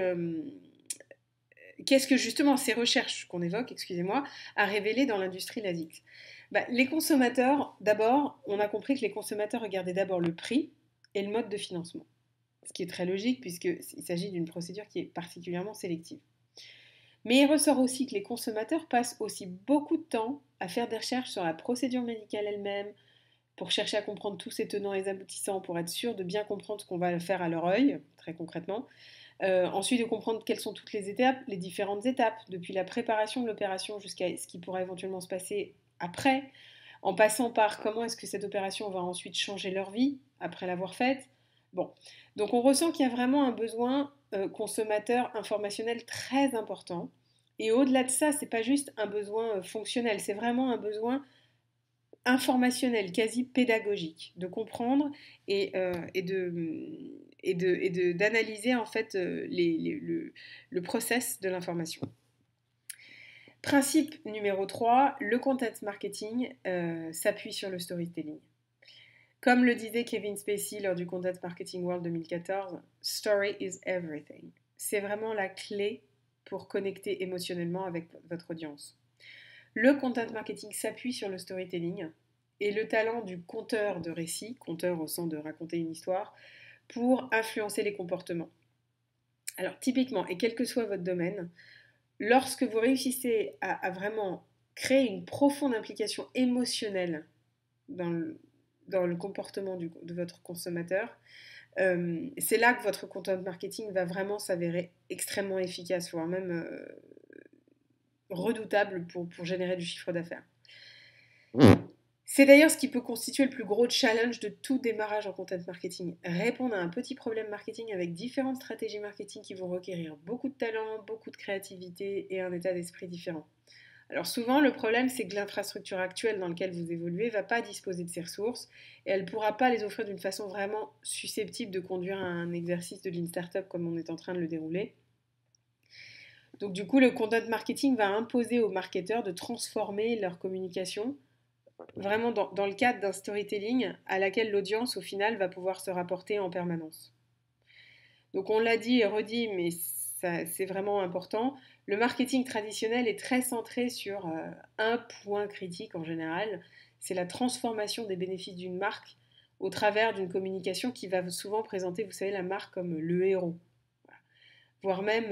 Qu'est-ce que justement ces recherches qu'on évoque, excusez-moi, a révélé dans l'industrie LASIK? Les consommateurs, d'abord, on a compris que les consommateurs regardaient d'abord le prix et le mode de financement. Ce qui est très logique puisqu'il s'agit d'une procédure qui est particulièrement sélective. Mais il ressort aussi que les consommateurs passent aussi beaucoup de temps à faire des recherches sur la procédure médicale elle-même, pour chercher à comprendre tous ses tenants et aboutissants, pour être sûr de bien comprendre ce qu'on va faire à leur œil, très concrètement. Ensuite, de comprendre quelles sont toutes les étapes, les différentes étapes, depuis la préparation de l'opération jusqu'à ce qui pourra éventuellement se passer après, en passant par comment est-ce que cette opération va ensuite changer leur vie après l'avoir faite. Bon, donc on ressent qu'il y a vraiment un besoin consommateur informationnel très important. Et au-delà de ça, c'est pas juste un besoin fonctionnel, c'est vraiment un besoin informationnel, quasi pédagogique, de comprendre d'analyser en fait le process de l'information. Principe numéro 3, le content marketing s'appuie sur le storytelling. Comme le disait Kevin Spacey lors du Content Marketing World 2014, story is everything. C'est vraiment la clé pour connecter émotionnellement avec votre audience. Le content marketing s'appuie sur le storytelling et le talent du conteur de récits, conteur au sens de raconter une histoire, pour influencer les comportements. Alors typiquement, et quel que soit votre domaine, lorsque vous réussissez à vraiment créer une profonde implication émotionnelle dans le comportement de votre consommateur, c'est là que votre content marketing va vraiment s'avérer extrêmement efficace, voire même redoutable pour générer du chiffre d'affaires. C'est d'ailleurs ce qui peut constituer le plus gros challenge de tout démarrage en content marketing. Répondre à un petit problème marketing avec différentes stratégies marketing qui vont requérir beaucoup de talent, beaucoup de créativité et un état d'esprit différent. Alors souvent, le problème, c'est que l'infrastructure actuelle dans laquelle vous évoluez ne va pas disposer de ces ressources et elle ne pourra pas les offrir d'une façon vraiment susceptible de conduire à un exercice de Lean Startup comme on est en train de le dérouler. Donc du coup, le content marketing va imposer aux marketeurs de transformer leur communication vraiment dans le cadre d'un storytelling à laquelle l'audience, au final, va pouvoir se rapporter en permanence. Donc on l'a dit et redit, mais c'est vraiment important. Le marketing traditionnel est très centré sur un point critique en général, c'est la transformation des bénéfices d'une marque au travers d'une communication qui va souvent présenter, vous savez, la marque comme le héros. Voire même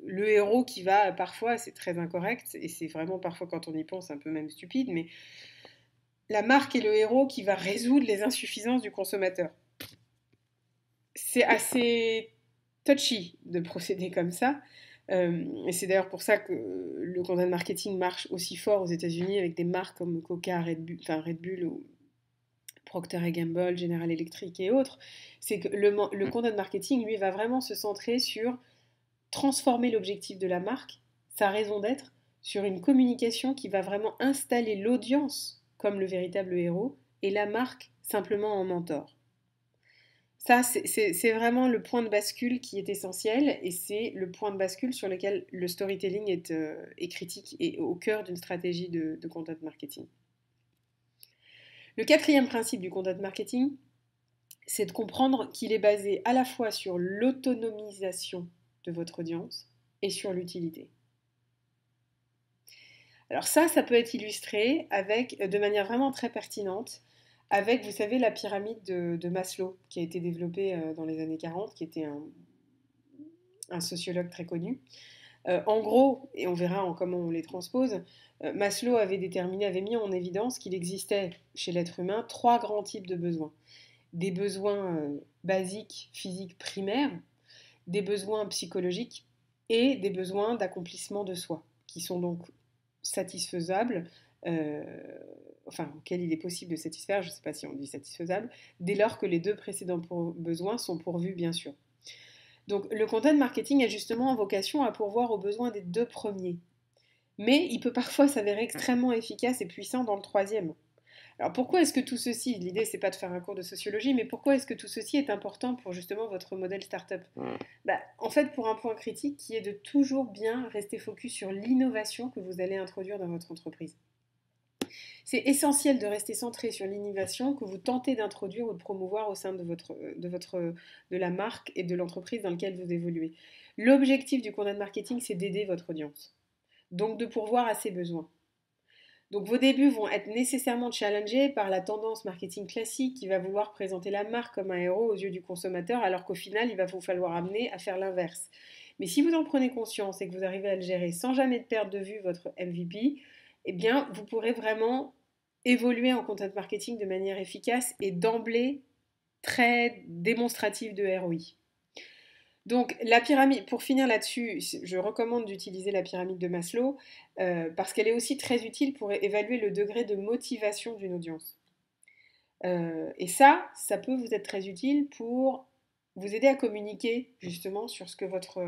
le héros qui va parfois, c'est très incorrect, et c'est vraiment parfois quand on y pense un peu même stupide, mais la marque est le héros qui va résoudre les insuffisances du consommateur. c'est assez touchy de procéder comme ça. Et c'est d'ailleurs pour ça que le content marketing marche aussi fort aux États-Unis avec des marques comme Coca, Red Bull ou Procter Gamble, General Electric et autres. C'est que le content marketing, lui, va vraiment se centrer sur transformer l'objectif de la marque, sa raison d'être, sur une communication qui va vraiment installer l'audience comme le véritable héros et la marque simplement en mentor. Ça, c'est vraiment le point de bascule qui est essentiel et c'est le point de bascule sur lequel le storytelling est critique et au cœur d'une stratégie de content marketing. Le quatrième principe du content marketing, c'est de comprendre qu'il est basé à la fois sur l'autonomisation de votre audience et sur l'utilité. Alors ça peut être illustré avec, de manière vraiment très pertinente, avec, vous savez, la pyramide de Maslow, qui a été développée dans les années 40, qui était un sociologue très connu. En gros, et on verra comment on les transpose, Maslow avait mis en évidence qu'il existait chez l'être humain trois grands types de besoins. Des besoins basiques, physiques, primaires, des besoins psychologiques et des besoins d'accomplissement de soi, qui sont donc satisfaisables, euh, enfin, auxquels il est possible de satisfaire, je ne sais pas si on dit satisfaisable, dès lors que les deux précédents besoins sont pourvus, bien sûr. Donc, le content marketing a justement vocation à pourvoir aux besoins des deux premiers. Mais il peut parfois s'avérer extrêmement efficace et puissant dans le troisième. Alors pourquoi est-ce que tout ceci, l'idée c'est pas de faire un cours de sociologie, mais pourquoi est-ce que tout ceci est important pour justement votre modèle startup? En fait, pour un point critique qui est de toujours bien rester focus sur l'innovation que vous allez introduire dans votre entreprise. C'est essentiel de rester centré sur l'innovation que vous tentez d'introduire ou de promouvoir au sein de la marque et de l'entreprise dans laquelle vous évoluez. L'objectif du content marketing, c'est d'aider votre audience, donc de pourvoir à ses besoins. Donc vos débuts vont être nécessairement challengés par la tendance marketing classique qui va vouloir présenter la marque comme un héros aux yeux du consommateur, alors qu'au final, il va vous falloir amener à faire l'inverse. Mais si vous en prenez conscience et que vous arrivez à le gérer sans jamais perdre de vue votre MVP, eh bien, vous pourrez vraiment évoluer en content marketing de manière efficace et d'emblée très démonstrative de ROI. Donc la pyramide, pour finir là-dessus, je recommande d'utiliser la pyramide de Maslow parce qu'elle est aussi très utile pour évaluer le degré de motivation d'une audience. Et ça peut vous être très utile pour vous aider à communiquer justement sur ce que votre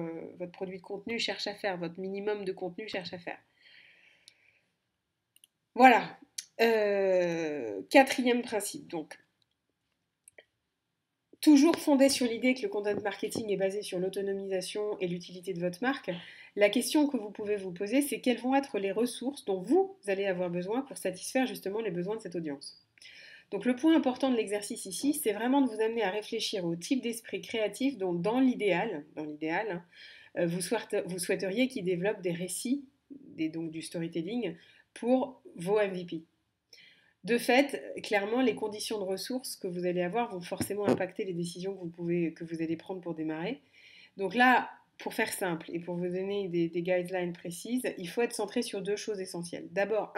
produit de contenu cherche à faire, votre minimum de contenu cherche à faire. Voilà. Quatrième principe, donc. Toujours fondé sur l'idée que le content marketing est basé sur l'autonomisation et l'utilité de votre marque, la question que vous pouvez vous poser, c'est quelles vont être les ressources dont vous allez avoir besoin pour satisfaire justement les besoins de cette audience. Donc le point important de l'exercice ici, c'est vraiment de vous amener à réfléchir au type d'esprit créatif dont dans l'idéal, vous souhaiteriez qu'il développe des récits, donc du storytelling, pour vos MVP. De fait, clairement, les conditions de ressources que vous allez avoir vont forcément impacter les décisions que vous allez prendre pour démarrer. Donc là, pour faire simple et pour vous donner des guidelines précises, il faut être centré sur deux choses essentielles. D'abord,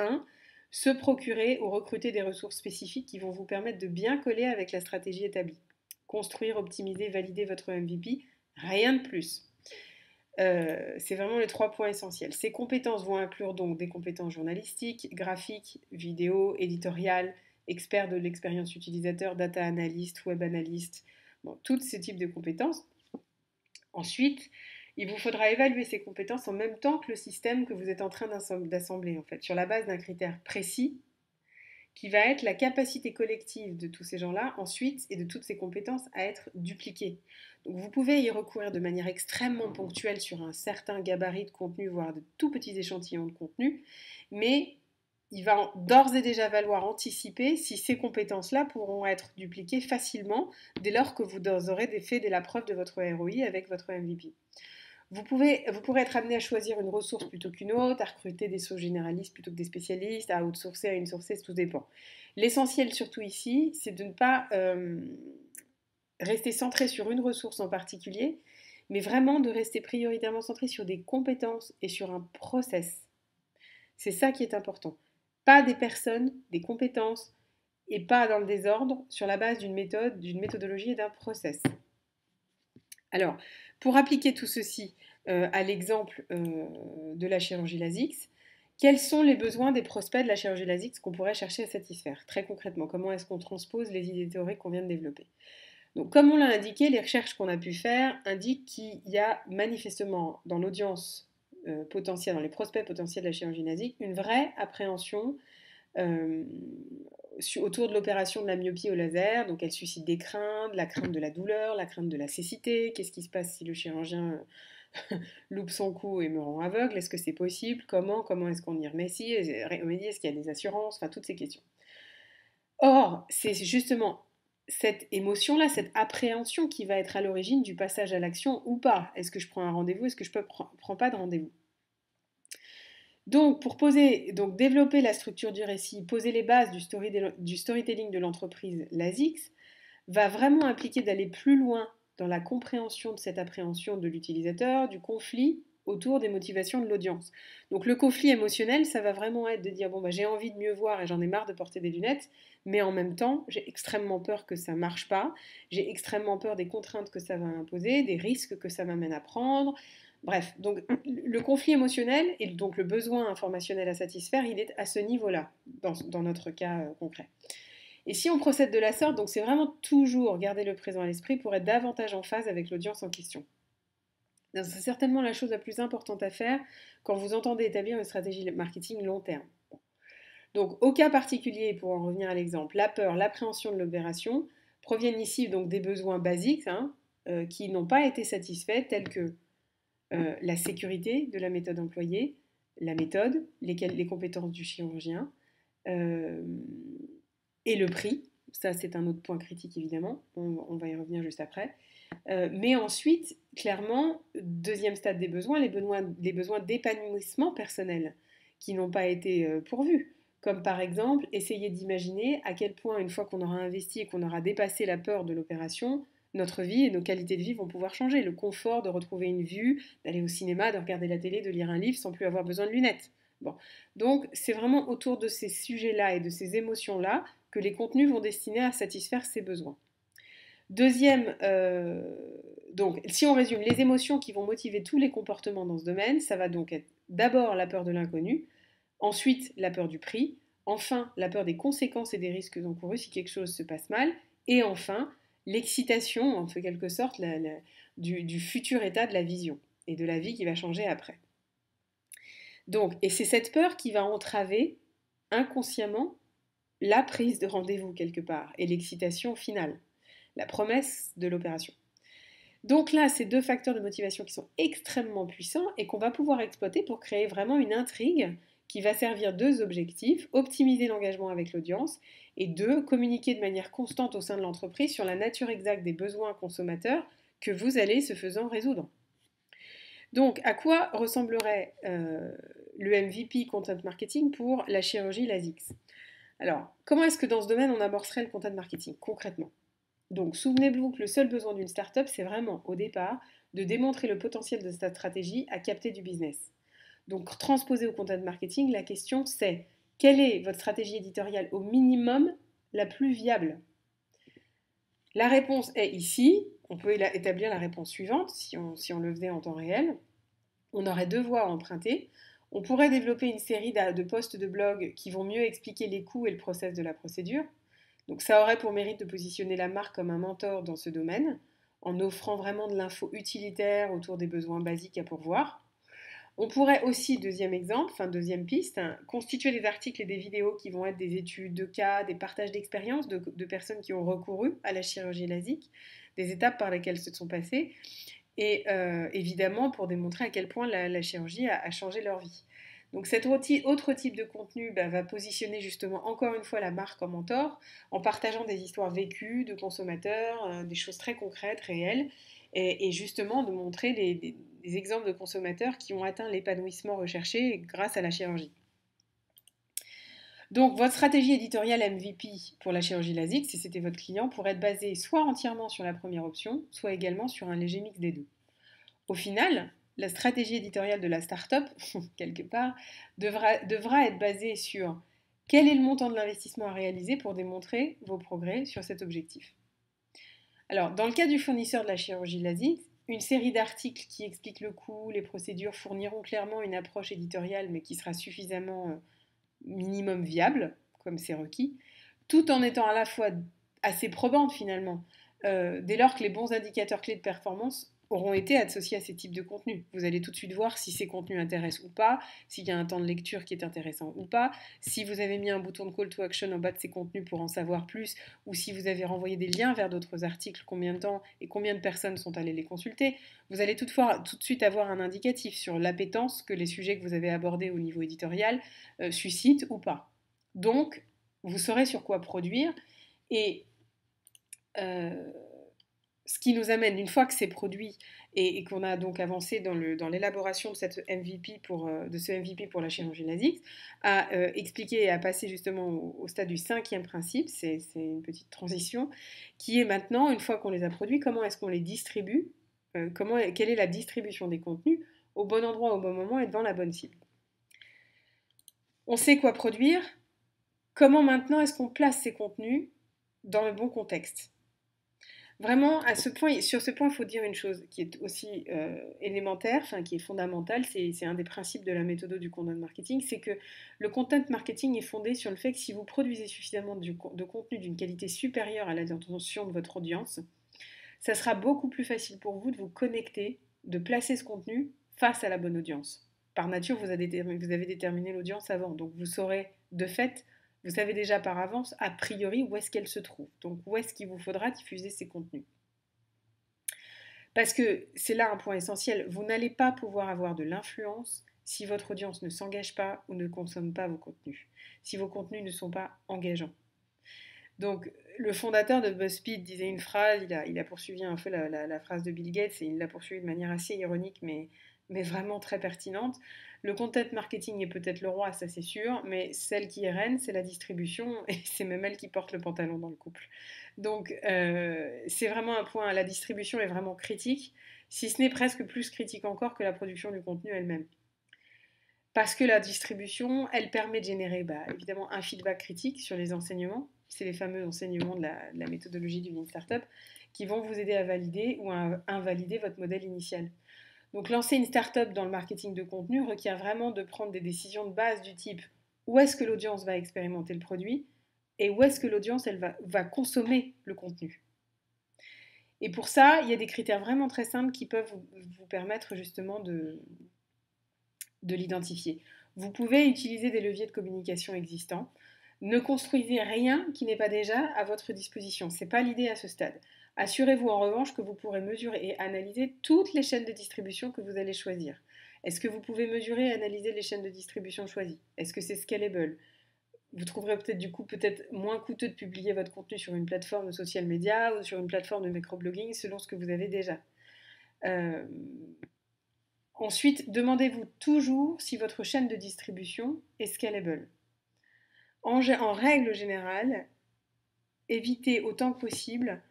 se procurer ou recruter des ressources spécifiques qui vont vous permettre de bien coller avec la stratégie établie. Construire, optimiser, valider votre MVP, rien de plus. C'est vraiment les trois points essentiels. Ces compétences vont inclure donc des compétences journalistiques, graphiques, vidéo, éditoriales, experts de l'expérience utilisateur, data analyst, web analyst, tous ces types de compétences. Ensuite, il vous faudra évaluer ces compétences en même temps que le système que vous êtes en train d'assembler, en fait, sur la base d'un critère précis qui va être la capacité collective de tous ces gens-là ensuite et de toutes ces compétences à être dupliquées. Donc vous pouvez y recourir de manière extrêmement ponctuelle sur un certain gabarit de contenu, voire de tout petits échantillons de contenu, mais il va d'ores et déjà valoir anticiper si ces compétences-là pourront être dupliquées facilement dès lors que vous aurez fait la preuve de votre ROI avec votre MVP. Vous pourrez être amené à choisir une ressource plutôt qu'une autre, à recruter des sauts généralistes plutôt que des spécialistes, à outsourcer, à insourcer, tout dépend. L'essentiel surtout ici, c'est de ne pas rester centré sur une ressource en particulier, mais vraiment de rester prioritairement centré sur des compétences et sur un process. C'est ça qui est important. Pas des personnes, des compétences, et pas dans le désordre, sur la base d'une méthode, d'une méthodologie et d'un process. Alors, pour appliquer tout ceci à l'exemple de la chirurgie LASIX, quels sont les besoins des prospects de la chirurgie LASIX qu'on pourrait chercher à satisfaire? Très concrètement, comment est-ce qu'on transpose les idées théoriques qu'on vient de développer? Donc, comme on l'a indiqué, les recherches qu'on a pu faire indiquent qu'il y a manifestement dans l'audience potentielle, dans les prospects potentiels de la chirurgie LASIX, une vraie appréhension euh, autour de l'opération de la myopie au laser. Donc, elle suscite des craintes, la crainte de la douleur, la crainte de la cécité. Qu'est-ce qui se passe si le chirurgien loupe son coup et me rend aveugle? Est-ce que c'est possible? Comment est-ce qu'on y remédie? Est-ce qu'il y a des assurances? Enfin, toutes ces questions. Or, c'est justement cette émotion-là, cette appréhension qui va être à l'origine du passage à l'action ou pas. Est-ce que je prends un rendez-vous? Est-ce que je ne prends pas de rendez-vous? Donc, donc, développer la structure du récit, poser les bases du storytelling de l'entreprise LASIX va vraiment impliquer d'aller plus loin dans la compréhension de cette appréhension de l'utilisateur, du conflit autour des motivations de l'audience. Donc le conflit émotionnel, ça va vraiment être de dire, bon, bah, j'ai envie de mieux voir et j'en ai marre de porter des lunettes, mais en même temps, j'ai extrêmement peur que ça ne marche pas, j'ai extrêmement peur des contraintes que ça va imposer, des risques que ça m'amène à prendre. Bref, donc le conflit émotionnel et donc le besoin informationnel à satisfaire, il est à ce niveau-là, dans notre cas concret. Et si on procède de la sorte, donc c'est vraiment toujours garder le présent à l'esprit pour être davantage en phase avec l'audience en question. C'est certainement la chose la plus importante à faire quand vous entendez établir une stratégie marketing long terme. Donc au cas particulier, pour en revenir à l'exemple, la peur, l'appréhension de l'opération proviennent ici donc des besoins basiques qui n'ont pas été satisfaits, tels que la sécurité de la méthode employée, la méthode, les compétences du chirurgien, euh, et le prix. Ça, c'est un autre point critique, évidemment. On va y revenir juste après. Mais ensuite, clairement, deuxième stade des besoins, les besoins d'épanouissement personnel qui n'ont pas été pourvus. Comme par exemple, essayer d'imaginer à quel point, une fois qu'on aura investi et qu'on aura dépassé la peur de l'opération, notre vie et nos qualités de vie vont pouvoir changer. Le confort de retrouver une vue, d'aller au cinéma, de regarder la télé, de lire un livre sans plus avoir besoin de lunettes. Bon. Donc, c'est vraiment autour de ces sujets-là et de ces émotions-là que les contenus vont destiner à satisfaire ces besoins. Deuxième, donc si on résume, les émotions qui vont motiver tous les comportements dans ce domaine, ça va donc être d'abord la peur de l'inconnu, ensuite la peur du prix, enfin la peur des conséquences et des risques encourus si quelque chose se passe mal, et enfin l'excitation, en quelque sorte, du futur état de la vision et de la vie qui va changer après. Donc, et c'est cette peur qui va entraver inconsciemment la prise de rendez-vous quelque part et l'excitation finale, la promesse de l'opération. Donc là, c'est deux facteurs de motivation qui sont extrêmement puissants et qu'on va pouvoir exploiter pour créer vraiment une intrigue qui va servir deux objectifs, optimiser l'engagement avec l'audience et deux, communiquer de manière constante au sein de l'entreprise sur la nature exacte des besoins consommateurs que vous allez ce faisant résoudre. Donc, à quoi ressemblerait le MVP Content Marketing pour la chirurgie LASIX? Alors, comment est-ce que dans ce domaine on amorcerait le content marketing concrètement? Donc, souvenez-vous que le seul besoin d'une startup, c'est vraiment, au départ, de démontrer le potentiel de sa stratégie à capter du business. Donc, transposé au content marketing, la question c'est quelle est votre stratégie éditoriale au minimum la plus viable? La réponse est ici. On peut établir la réponse suivante si on le faisait en temps réel. On aurait deux voies à emprunter. On pourrait développer une série de posts de blog qui vont mieux expliquer les coûts et le process de la procédure. Donc ça aurait pour mérite de positionner la marque comme un mentor dans ce domaine, en offrant vraiment de l'info utilitaire autour des besoins basiques à pourvoir. On pourrait aussi, deuxième piste, constituer des articles et des vidéos qui vont être des études de cas, des partages d'expériences de personnes qui ont recouru à la chirurgie LASIK, des étapes par lesquelles se sont passées, et évidemment pour démontrer à quel point la chirurgie a changé leur vie. Donc cet autre type de contenu va positionner justement encore une fois la marque en mentor en partageant des histoires vécues de consommateurs, des choses très concrètes, réelles, et justement de montrer des exemples de consommateurs qui ont atteint l'épanouissement recherché grâce à la chirurgie. Donc votre stratégie éditoriale MVP pour la chirurgie LASIK, si c'était votre client, pourrait être basée soit entièrement sur la première option, soit également sur un léger mix des deux. Au final, la stratégie éditoriale de la start-up, quelque part, devra être basée sur quel est le montant de l'investissement à réaliser pour démontrer vos progrès sur cet objectif. Alors, dans le cas du fournisseur de la chirurgie LASIK, une série d'articles qui expliquent le coût, les procédures, fourniront clairement une approche éditoriale, mais qui sera suffisamment minimum viable, comme c'est requis, tout en étant à la fois assez probante finalement, dès lors que les bons indicateurs clés de performance auront été associés à ces types de contenus. Vous allez tout de suite voir si ces contenus intéressent ou pas, s'il y a un temps de lecture qui est intéressant ou pas, si vous avez mis un bouton de call to action en bas de ces contenus pour en savoir plus, ou si vous avez renvoyé des liens vers d'autres articles, combien de temps et combien de personnes sont allées les consulter. Vous allez toutefois tout de suite avoir un indicatif sur l'appétence que les sujets que vous avez abordés au niveau éditorial suscitent ou pas. Donc, vous saurez sur quoi produire et ce qui nous amène, une fois que c'est produit et qu'on a donc avancé dans l'élaboration de, cette MVP de ce MVP pour la chirurgie LASIK, à expliquer et à passer justement au stade du 5e principe, c'est une petite transition, qui est maintenant, une fois qu'on les a produits, comment est-ce qu'on les distribue, quelle est la distribution des contenus au bon endroit, au bon moment et devant la bonne cible. On sait quoi produire, comment maintenant est-ce qu'on place ces contenus dans le bon contexte. Vraiment, sur ce point, il faut dire une chose qui est aussi élémentaire, enfin qui est fondamentale, c'est un des principes de la méthode du content marketing, c'est que le content marketing est fondé sur le fait que si vous produisez suffisamment de contenu d'une qualité supérieure à l'attention de votre audience, ça sera beaucoup plus facile pour vous de vous connecter, de placer ce contenu face à la bonne audience. Par nature, vous avez déterminé l'audience avant, donc vous saurez de fait. Vous savez déjà par avance, a priori, où est-ce qu'elle se trouve. Donc, où est-ce qu'il vous faudra diffuser ces contenus. Parce que c'est là un point essentiel. Vous n'allez pas pouvoir avoir de l'influence si votre audience ne s'engage pas ou ne consomme pas vos contenus. Si vos contenus ne sont pas engageants. Donc, le fondateur de BuzzFeed disait une phrase, il a poursuivi un peu la phrase de Bill Gates, et il l'a poursuivi de manière assez ironique, mais vraiment très pertinente. Le content marketing est peut-être le roi, ça c'est sûr, mais celle qui est reine, c'est la distribution, et c'est même elle qui porte le pantalon dans le couple. Donc, c'est vraiment un point, la distribution est vraiment critique, si ce n'est presque plus critique encore que la production du contenu elle-même. Parce que la distribution, elle permet de générer évidemment un feedback critique sur les enseignements. C'est les fameux enseignements de la méthodologie du Lean Startup qui vont vous aider à valider ou à invalider votre modèle initial. Donc lancer une startup dans le marketing de contenu requiert vraiment de prendre des décisions de base du type où est-ce que l'audience va expérimenter le produit et où est-ce que l'audience elle va consommer le contenu. Et pour ça, il y a des critères vraiment très simples qui peuvent vous permettre justement de l'identifier. Vous pouvez utiliser des leviers de communication existants. Ne construisez rien qui n'est pas déjà à votre disposition. Ce n'est pas l'idée à ce stade. Assurez-vous en revanche que vous pourrez mesurer et analyser toutes les chaînes de distribution que vous allez choisir. Est-ce que vous pouvez mesurer et analyser les chaînes de distribution choisies? Est-ce que c'est scalable? Vous trouverez peut-être du coup moins coûteux de publier votre contenu sur une plateforme de social media ou sur une plateforme de microblogging selon ce que vous avez déjà. Ensuite, demandez-vous toujours si votre chaîne de distribution est scalable. En règle générale, évitez autant que possible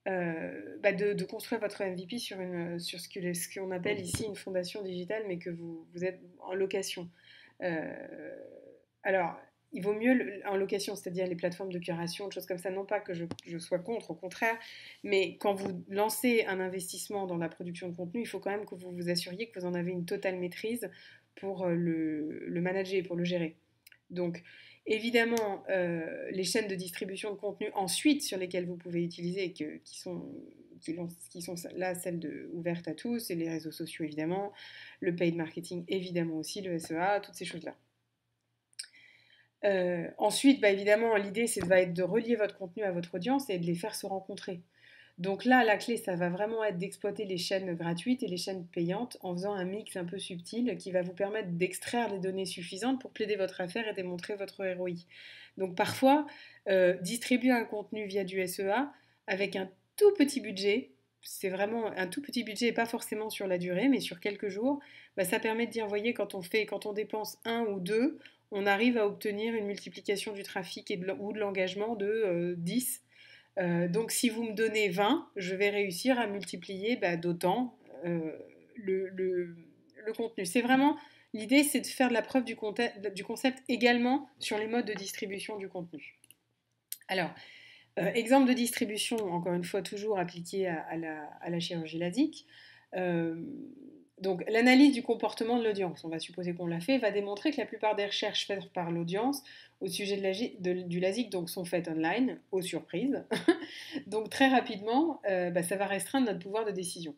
de construire votre MVP sur ce qu'on appelle ici une fondation digitale, mais que vous êtes en location. Alors, il vaut mieux en location, c'est-à-dire les plateformes de curation, des choses comme ça, non pas que je sois contre, au contraire, mais quand vous lancez un investissement dans la production de contenu, il faut quand même que vous vous assuriez que vous en avez une totale maîtrise pour le manager et pour le gérer. Donc, évidemment, les chaînes de distribution de contenu ensuite sur lesquelles vous pouvez utiliser, qui sont là celles ouvertes à tous, et les réseaux sociaux évidemment, le paid marketing évidemment aussi, le SEA, toutes ces choses-là. Ensuite, évidemment, l'idée va être de relier votre contenu à votre audience et de les faire se rencontrer. Donc là, la clé, ça va vraiment être d'exploiter les chaînes gratuites et les chaînes payantes en faisant un mix un peu subtil qui va vous permettre d'extraire les données suffisantes pour plaider votre affaire et démontrer votre ROI. Donc parfois, distribuer un contenu via du SEA avec un tout petit budget, c'est vraiment un tout petit budget et pas forcément sur la durée, mais sur quelques jours, ça permet de dire, voyez, quand on dépense 1 ou 2, on arrive à obtenir une multiplication du trafic ou de l'engagement de 10. Donc si vous me donnez 20, je vais réussir à multiplier d'autant le contenu. C'est vraiment, l'idée c'est de faire de la preuve du concept également sur les modes de distribution du contenu. Alors, exemple de distribution, encore une fois toujours appliqué à la chirurgie LASIK. Euh, donc l'analyse du comportement de l'audience, on va supposer qu'on l'a fait, va démontrer que la plupart des recherches faites par l'audience au sujet du LASIK donc, sont faites online, aux surprises. Donc très rapidement, ça va restreindre notre pouvoir de décision.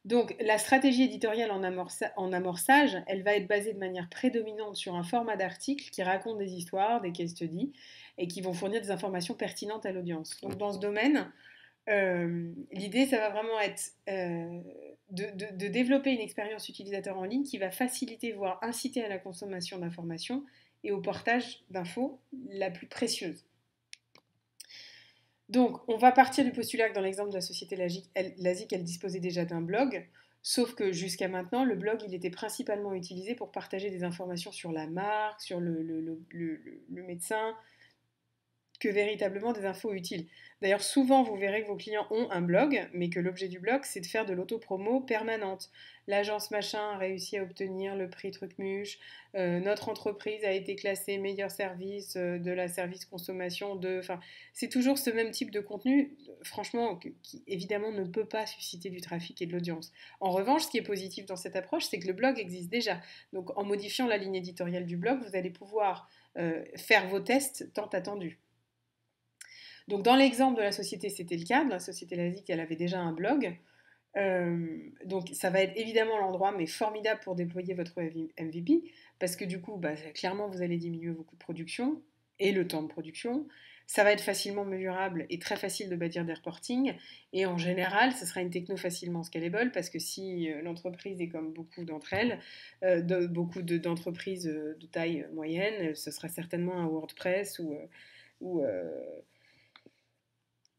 Donc la stratégie éditoriale en amorçage, elle va être basée de manière prédominante sur un format d'articles qui raconte des histoires, des case studies, et qui vont fournir des informations pertinentes à l'audience. Donc dans ce domaine, l'idée, ça va vraiment être de développer une expérience utilisateur en ligne qui va faciliter, voire inciter à la consommation d'informations et au portage d'infos la plus précieuse. Donc, on va partir du postulat que dans l'exemple de la société LASIK, elle disposait déjà d'un blog, sauf que jusqu'à maintenant, le blog, il était principalement utilisé pour partager des informations sur la marque, sur le médecin, que véritablement des infos utiles. D'ailleurs, souvent, vous verrez que vos clients ont un blog, mais que l'objet du blog, c'est de faire de l'autopromo permanente. L'agence machin a réussi à obtenir le prix Trucmuche, notre entreprise a été classée meilleur service de la service consommation de... Enfin, c'est toujours ce même type de contenu, franchement, qui évidemment ne peut pas susciter du trafic et de l'audience. En revanche, ce qui est positif dans cette approche, c'est que le blog existe déjà. Donc, en modifiant la ligne éditoriale du blog, vous allez pouvoir faire vos tests tant attendus. Donc dans l'exemple de la société, c'était le cas. La société LASIK, elle avait déjà un blog. Donc ça va être évidemment l'endroit, mais formidable pour déployer votre MVP, parce que du coup, clairement, vous allez diminuer vos coûts de production et le temps de production. Ça va être facilement mesurable et très facile de bâtir des reportings. Et en général, ce sera une techno facilement scalable, parce que si l'entreprise est comme beaucoup d'entre elles, beaucoup d'entreprises de taille moyenne, ce sera certainement un WordPress ou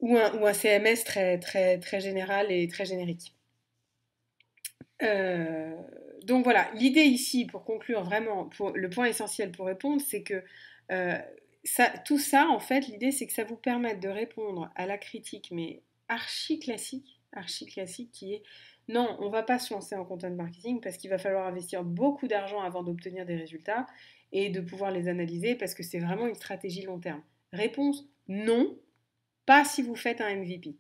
ou un CMS très, très, très général et très générique. Euh, donc voilà, l'idée ici, pour conclure vraiment, le point essentiel pour répondre, c'est que tout ça, en fait, l'idée, c'est que ça vous permette de répondre à la critique, mais archi classique, qui est non, on ne va pas se lancer en content marketing parce qu'il va falloir investir beaucoup d'argent avant d'obtenir des résultats et de pouvoir les analyser parce que c'est vraiment une stratégie long terme. Réponse non, pas si vous faites un MVP.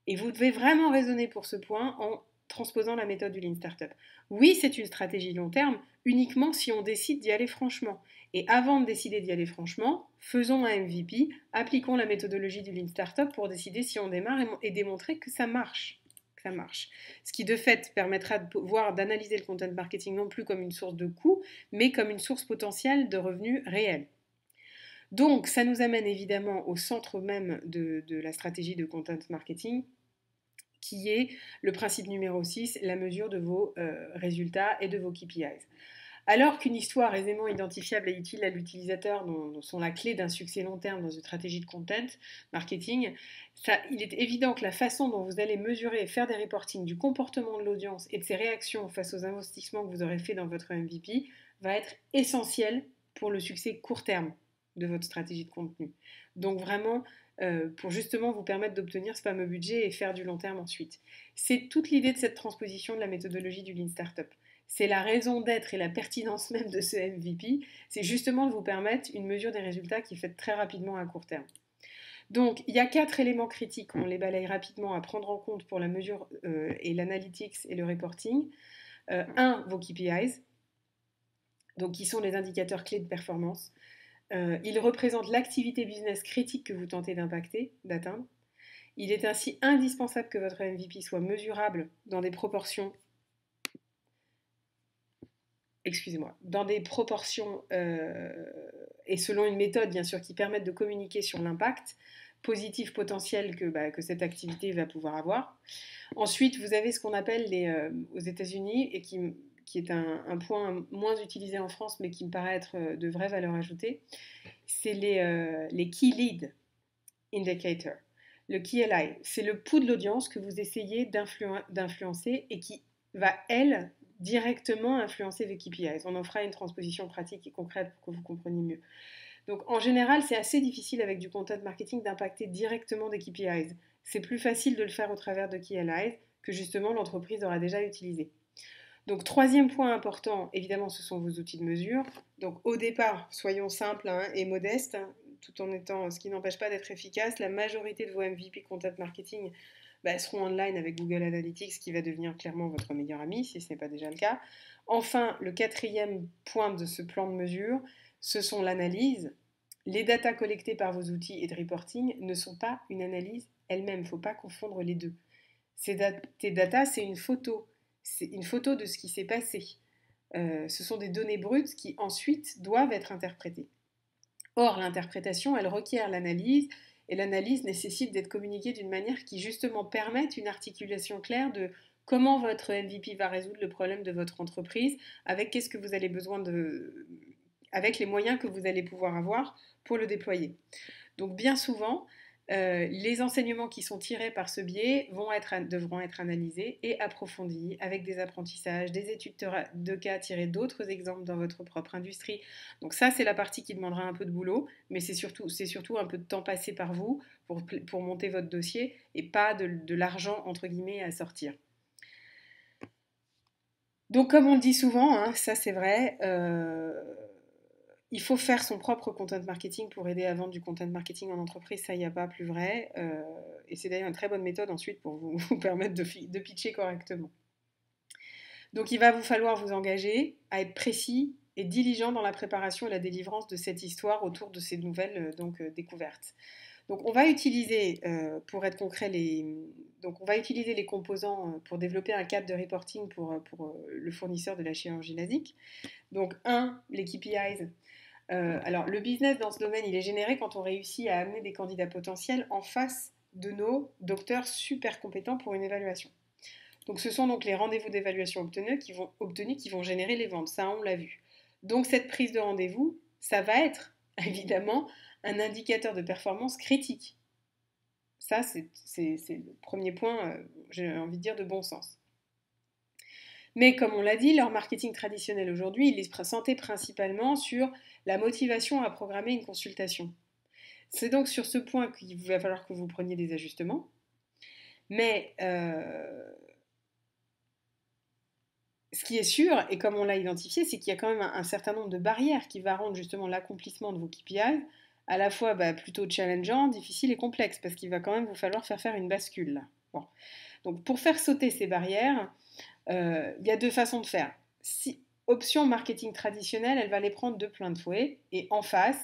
Et vous devez vraiment raisonner pour ce point en transposant la méthode du Lean Startup. Oui, c'est une stratégie long terme, uniquement si on décide d'y aller franchement. Et avant de décider d'y aller franchement, faisons un MVP, appliquons la méthodologie du Lean Startup pour décider si on démarre et démontrer que ça marche. Ça marche. Ce qui de fait permettra d'analyser le content marketing non plus comme une source de coûts, mais comme une source potentielle de revenus réels. Donc, ça nous amène évidemment au centre même de la stratégie de content marketing, qui est le principe numéro 6, la mesure de vos résultats et de vos KPIs. Alors qu'une histoire aisément identifiable et utile à l'utilisateur sont la clé d'un succès long terme dans une stratégie de content marketing, il est évident que la façon dont vous allez mesurer et faire des reportings du comportement de l'audience et de ses réactions face aux investissements que vous aurez fait dans votre MVP va être essentielle pour le succès court terme de votre stratégie de contenu. Donc vraiment, pour justement vous permettre d'obtenir ce fameux budget et faire du long terme ensuite. C'est toute l'idée de cette transposition de la méthodologie du Lean Startup. C'est la raison d'être et la pertinence même de ce MVP, c'est justement de vous permettre une mesure des résultats qui est faite très rapidement à court terme. Donc, il y a 4 éléments critiques, on les balaye rapidement à prendre en compte pour la mesure et l'analytics et le reporting. 1, vos KPIs, donc qui sont les indicateurs clés de performance. Ils représentent l'activité business critique que vous tentez d'atteindre. Il est ainsi indispensable que votre MVP soit mesurable dans des proportions et selon une méthode bien sûr qui permette de communiquer sur l'impact positif potentiel que cette activité va pouvoir avoir. Ensuite, vous avez ce qu'on appelle aux États-Unis et qui est un point moins utilisé en France mais qui me paraît être de vraie valeur ajoutée, c'est les Key Lead Indicator. Le KLI, c'est le pouls de l'audience que vous essayez d'influencer et qui va, elle, directement influencer vos KPIs. On en fera une transposition pratique et concrète pour que vous compreniez mieux. Donc en général, c'est assez difficile avec du content marketing d'impacter directement des KPIs. C'est plus facile de le faire au travers de KLIs que justement l'entreprise aura déjà utilisé. Donc troisième point important, évidemment, ce sont vos outils de mesure. Donc au départ, soyons simples et modestes. ce qui n'empêche pas d'être efficace. La majorité de vos MVP content marketing seront online avec Google Analytics, qui va devenir clairement votre meilleur ami, si ce n'est pas déjà le cas. Enfin, le quatrième point de ce plan de mesure, ce sont l'analyse. Les datas collectées par vos outils et de reporting ne sont pas une analyse elle-même, il ne faut pas confondre les deux. Tes datas, c'est une photo de ce qui s'est passé. Ce sont des données brutes qui ensuite doivent être interprétées. Or, l'interprétation, elle requiert l'analyse, et l'analyse nécessite d'être communiquée d'une manière qui justement permette une articulation claire de comment votre MVP va résoudre le problème de votre entreprise, avec qu'est-ce que vous avez besoin avec les moyens que vous allez pouvoir avoir pour le déployer. Donc bien souvent, les enseignements qui sont tirés par ce biais devront être analysés et approfondis avec des apprentissages, des études de cas tirés d'autres exemples dans votre propre industrie. Donc ça, c'est la partie qui demandera un peu de boulot, mais c'est surtout un peu de temps passé par vous pour monter votre dossier et pas de l'argent, entre guillemets, à sortir. Donc comme on le dit souvent, hein, ça c'est vrai, il faut faire son propre content marketing pour aider à vendre du content marketing en entreprise, ça, il n'y a pas plus vrai. Et c'est d'ailleurs une très bonne méthode ensuite pour vous permettre de pitcher correctement. Donc il va vous falloir vous engager à être précis et diligent dans la préparation et la délivrance de cette histoire autour de ces nouvelles découvertes. Donc on va utiliser, pour être concret, on va utiliser les composants pour développer un cadre de reporting pour le fournisseur de la chirurgie LASIK. Donc les KPIs. Alors, le business dans ce domaine, il est généré quand on réussit à amener des candidats potentiels en face de nos docteurs super compétents pour une évaluation. Donc, ce sont donc les rendez-vous d'évaluation obtenus qui vont générer les ventes. Ça, on l'a vu. Donc, cette prise de rendez-vous, ça va être évidemment un indicateur de performance critique. Ça, c'est le premier point, j'ai envie de dire, de bon sens. Mais comme on l'a dit, leur marketing traditionnel aujourd'hui, il est centré principalement sur la motivation à programmer une consultation. C'est donc sur ce point qu'il va falloir que vous preniez des ajustements. Mais ce qui est sûr, et comme on l'a identifié, c'est qu'il y a quand même un certain nombre de barrières qui va rendre justement l'accomplissement de vos KPI à la fois plutôt challengeant, difficile et complexe, parce qu'il va quand même vous falloir faire une bascule là. Bon. Donc pour faire sauter ces barrières, il y a deux façons de faire. Option marketing traditionnelle, elle va les prendre de plein de fouet, et en face,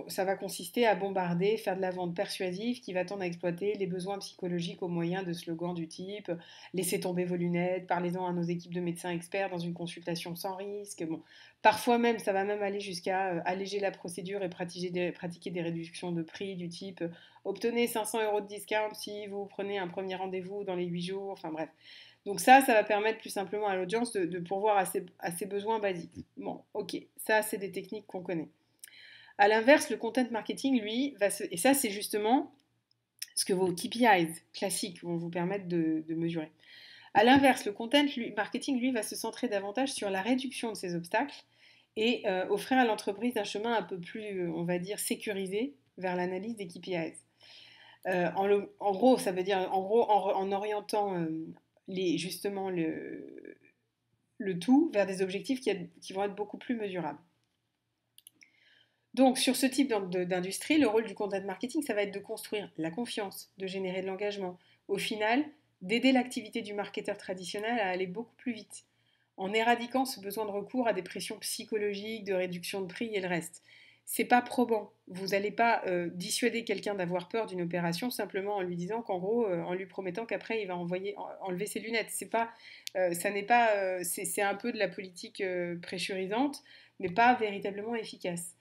ça va consister à bombarder, faire de la vente persuasive qui va tendre à exploiter les besoins psychologiques au moyen de slogans du type laissez tomber vos lunettes, parlez-en à nos équipes de médecins experts dans une consultation sans risque. Bon, parfois même, ça va même aller jusqu'à alléger la procédure et pratiquer des réductions de prix du type obtenez 500 € de discount si vous prenez un premier rendez-vous dans les 8 jours. Enfin bref. Donc ça va permettre plus simplement à l'audience de pourvoir à ses besoins basiques. Bon, ok, ça c'est des techniques qu'on connaît. À l'inverse, le content marketing, lui, et ça c'est justement ce que vos KPIs classiques vont vous permettre de mesurer. À l'inverse, le content marketing, lui, va se centrer davantage sur la réduction de ces obstacles et offrir à l'entreprise un chemin un peu plus, on va dire, sécurisé vers l'analyse des KPIs. En gros, ça veut dire, en orientant justement le tout vers des objectifs qui vont être beaucoup plus mesurables. Donc, sur ce type d'industrie, le rôle du content marketing, ça va être de construire la confiance, de générer de l'engagement. Au final, d'aider l'activité du marketeur traditionnel à aller beaucoup plus vite, en éradiquant ce besoin de recours à des pressions psychologiques, de réduction de prix et le reste. C'est pas probant. Vous n'allez pas dissuader quelqu'un d'avoir peur d'une opération simplement en lui disant qu'en gros, en lui promettant qu'après il va enlever ses lunettes. C'est un peu de la politique pressurisante, mais pas véritablement efficace.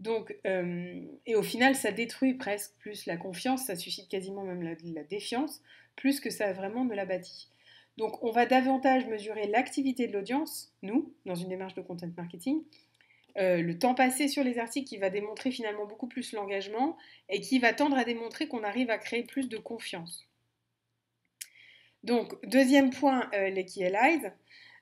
Donc, et au final, ça détruit presque plus la confiance, ça suscite quasiment même la défiance, plus que ça vraiment ne la bâtit. Donc, on va davantage mesurer l'activité de l'audience, nous, dans une démarche de content marketing, le temps passé sur les articles qui va démontrer finalement beaucoup plus l'engagement et qui va tendre à démontrer qu'on arrive à créer plus de confiance. Donc, deuxième point, les key allies.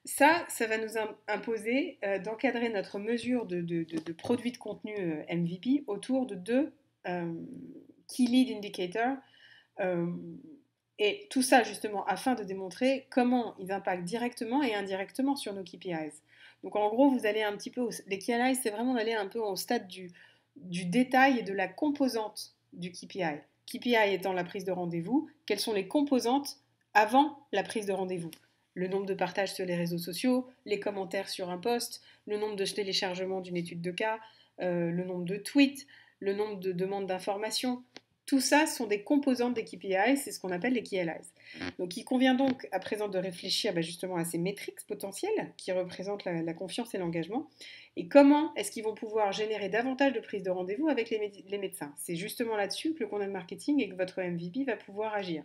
Ça va nous imposer d'encadrer notre mesure de produits de contenu MVP autour de deux key lead indicators. Et tout ça justement afin de démontrer comment ils impactent directement et indirectement sur nos KPIs. Donc en gros, vous allez un petit peu, les key analyses, c'est vraiment d'aller un peu au stade du détail et de la composante du KPI. KPI étant la prise de rendez-vous, quelles sont les composantes avant la prise de rendez-vous? Le nombre de partages sur les réseaux sociaux, les commentaires sur un post, le nombre de téléchargements d'une étude de cas, le nombre de tweets, le nombre de demandes d'informations. Tout ça sont des composantes des KPI, c'est ce qu'on appelle les KLIs. Donc il convient donc à présent de réfléchir justement à ces métriques potentielles qui représentent la confiance et l'engagement, et comment est-ce qu'ils vont pouvoir générer davantage de prises de rendez-vous avec les médecins. C'est justement là-dessus que le content marketing et que votre MVP va pouvoir agir.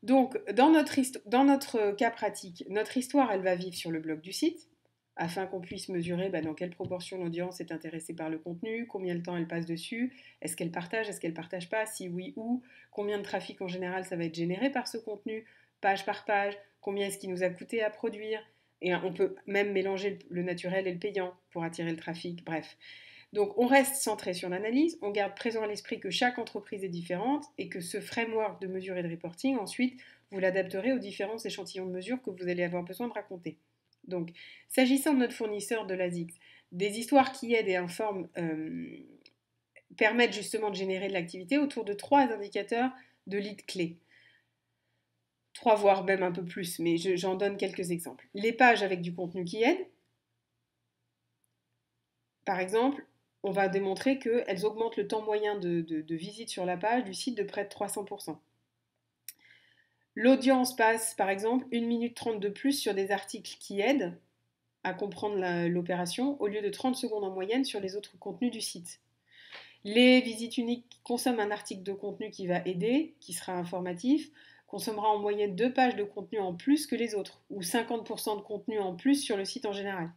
Donc, dans notre cas pratique, notre histoire, elle va vivre sur le blog du site, afin qu'on puisse mesurer dans quelle proportion l'audience est intéressée par le contenu, combien de temps elle passe dessus, est-ce qu'elle partage pas, si oui où, combien de trafic en général ça va être généré par ce contenu, page par page, combien est-ce qu'il nous a coûté à produire, et on peut même mélanger le naturel et le payant pour attirer le trafic, bref. Donc on reste centré sur l'analyse, on garde présent à l'esprit que chaque entreprise est différente et que ce framework de mesure et de reporting, ensuite, vous l'adapterez aux différents échantillons de mesure que vous allez avoir besoin de raconter. Donc, s'agissant de notre fournisseur de l'ASICS, des histoires qui aident et informent permettent justement de générer de l'activité autour de 3 indicateurs de lead clés. 3 voire même un peu plus, mais j'en donne quelques exemples. Les pages avec du contenu qui aide. Par exemple, on va démontrer qu'elles augmentent le temps moyen de visite sur la page du site de près de 300%. L'audience passe, par exemple, 1 minute 30 de plus sur des articles qui aident à comprendre l'opération au lieu de 30 secondes en moyenne sur les autres contenus du site. Les visites uniques consomment un article de contenu qui va aider, qui sera informatif, consommera en moyenne 2 pages de contenu en plus que les autres, ou 50% de contenu en plus sur le site en général.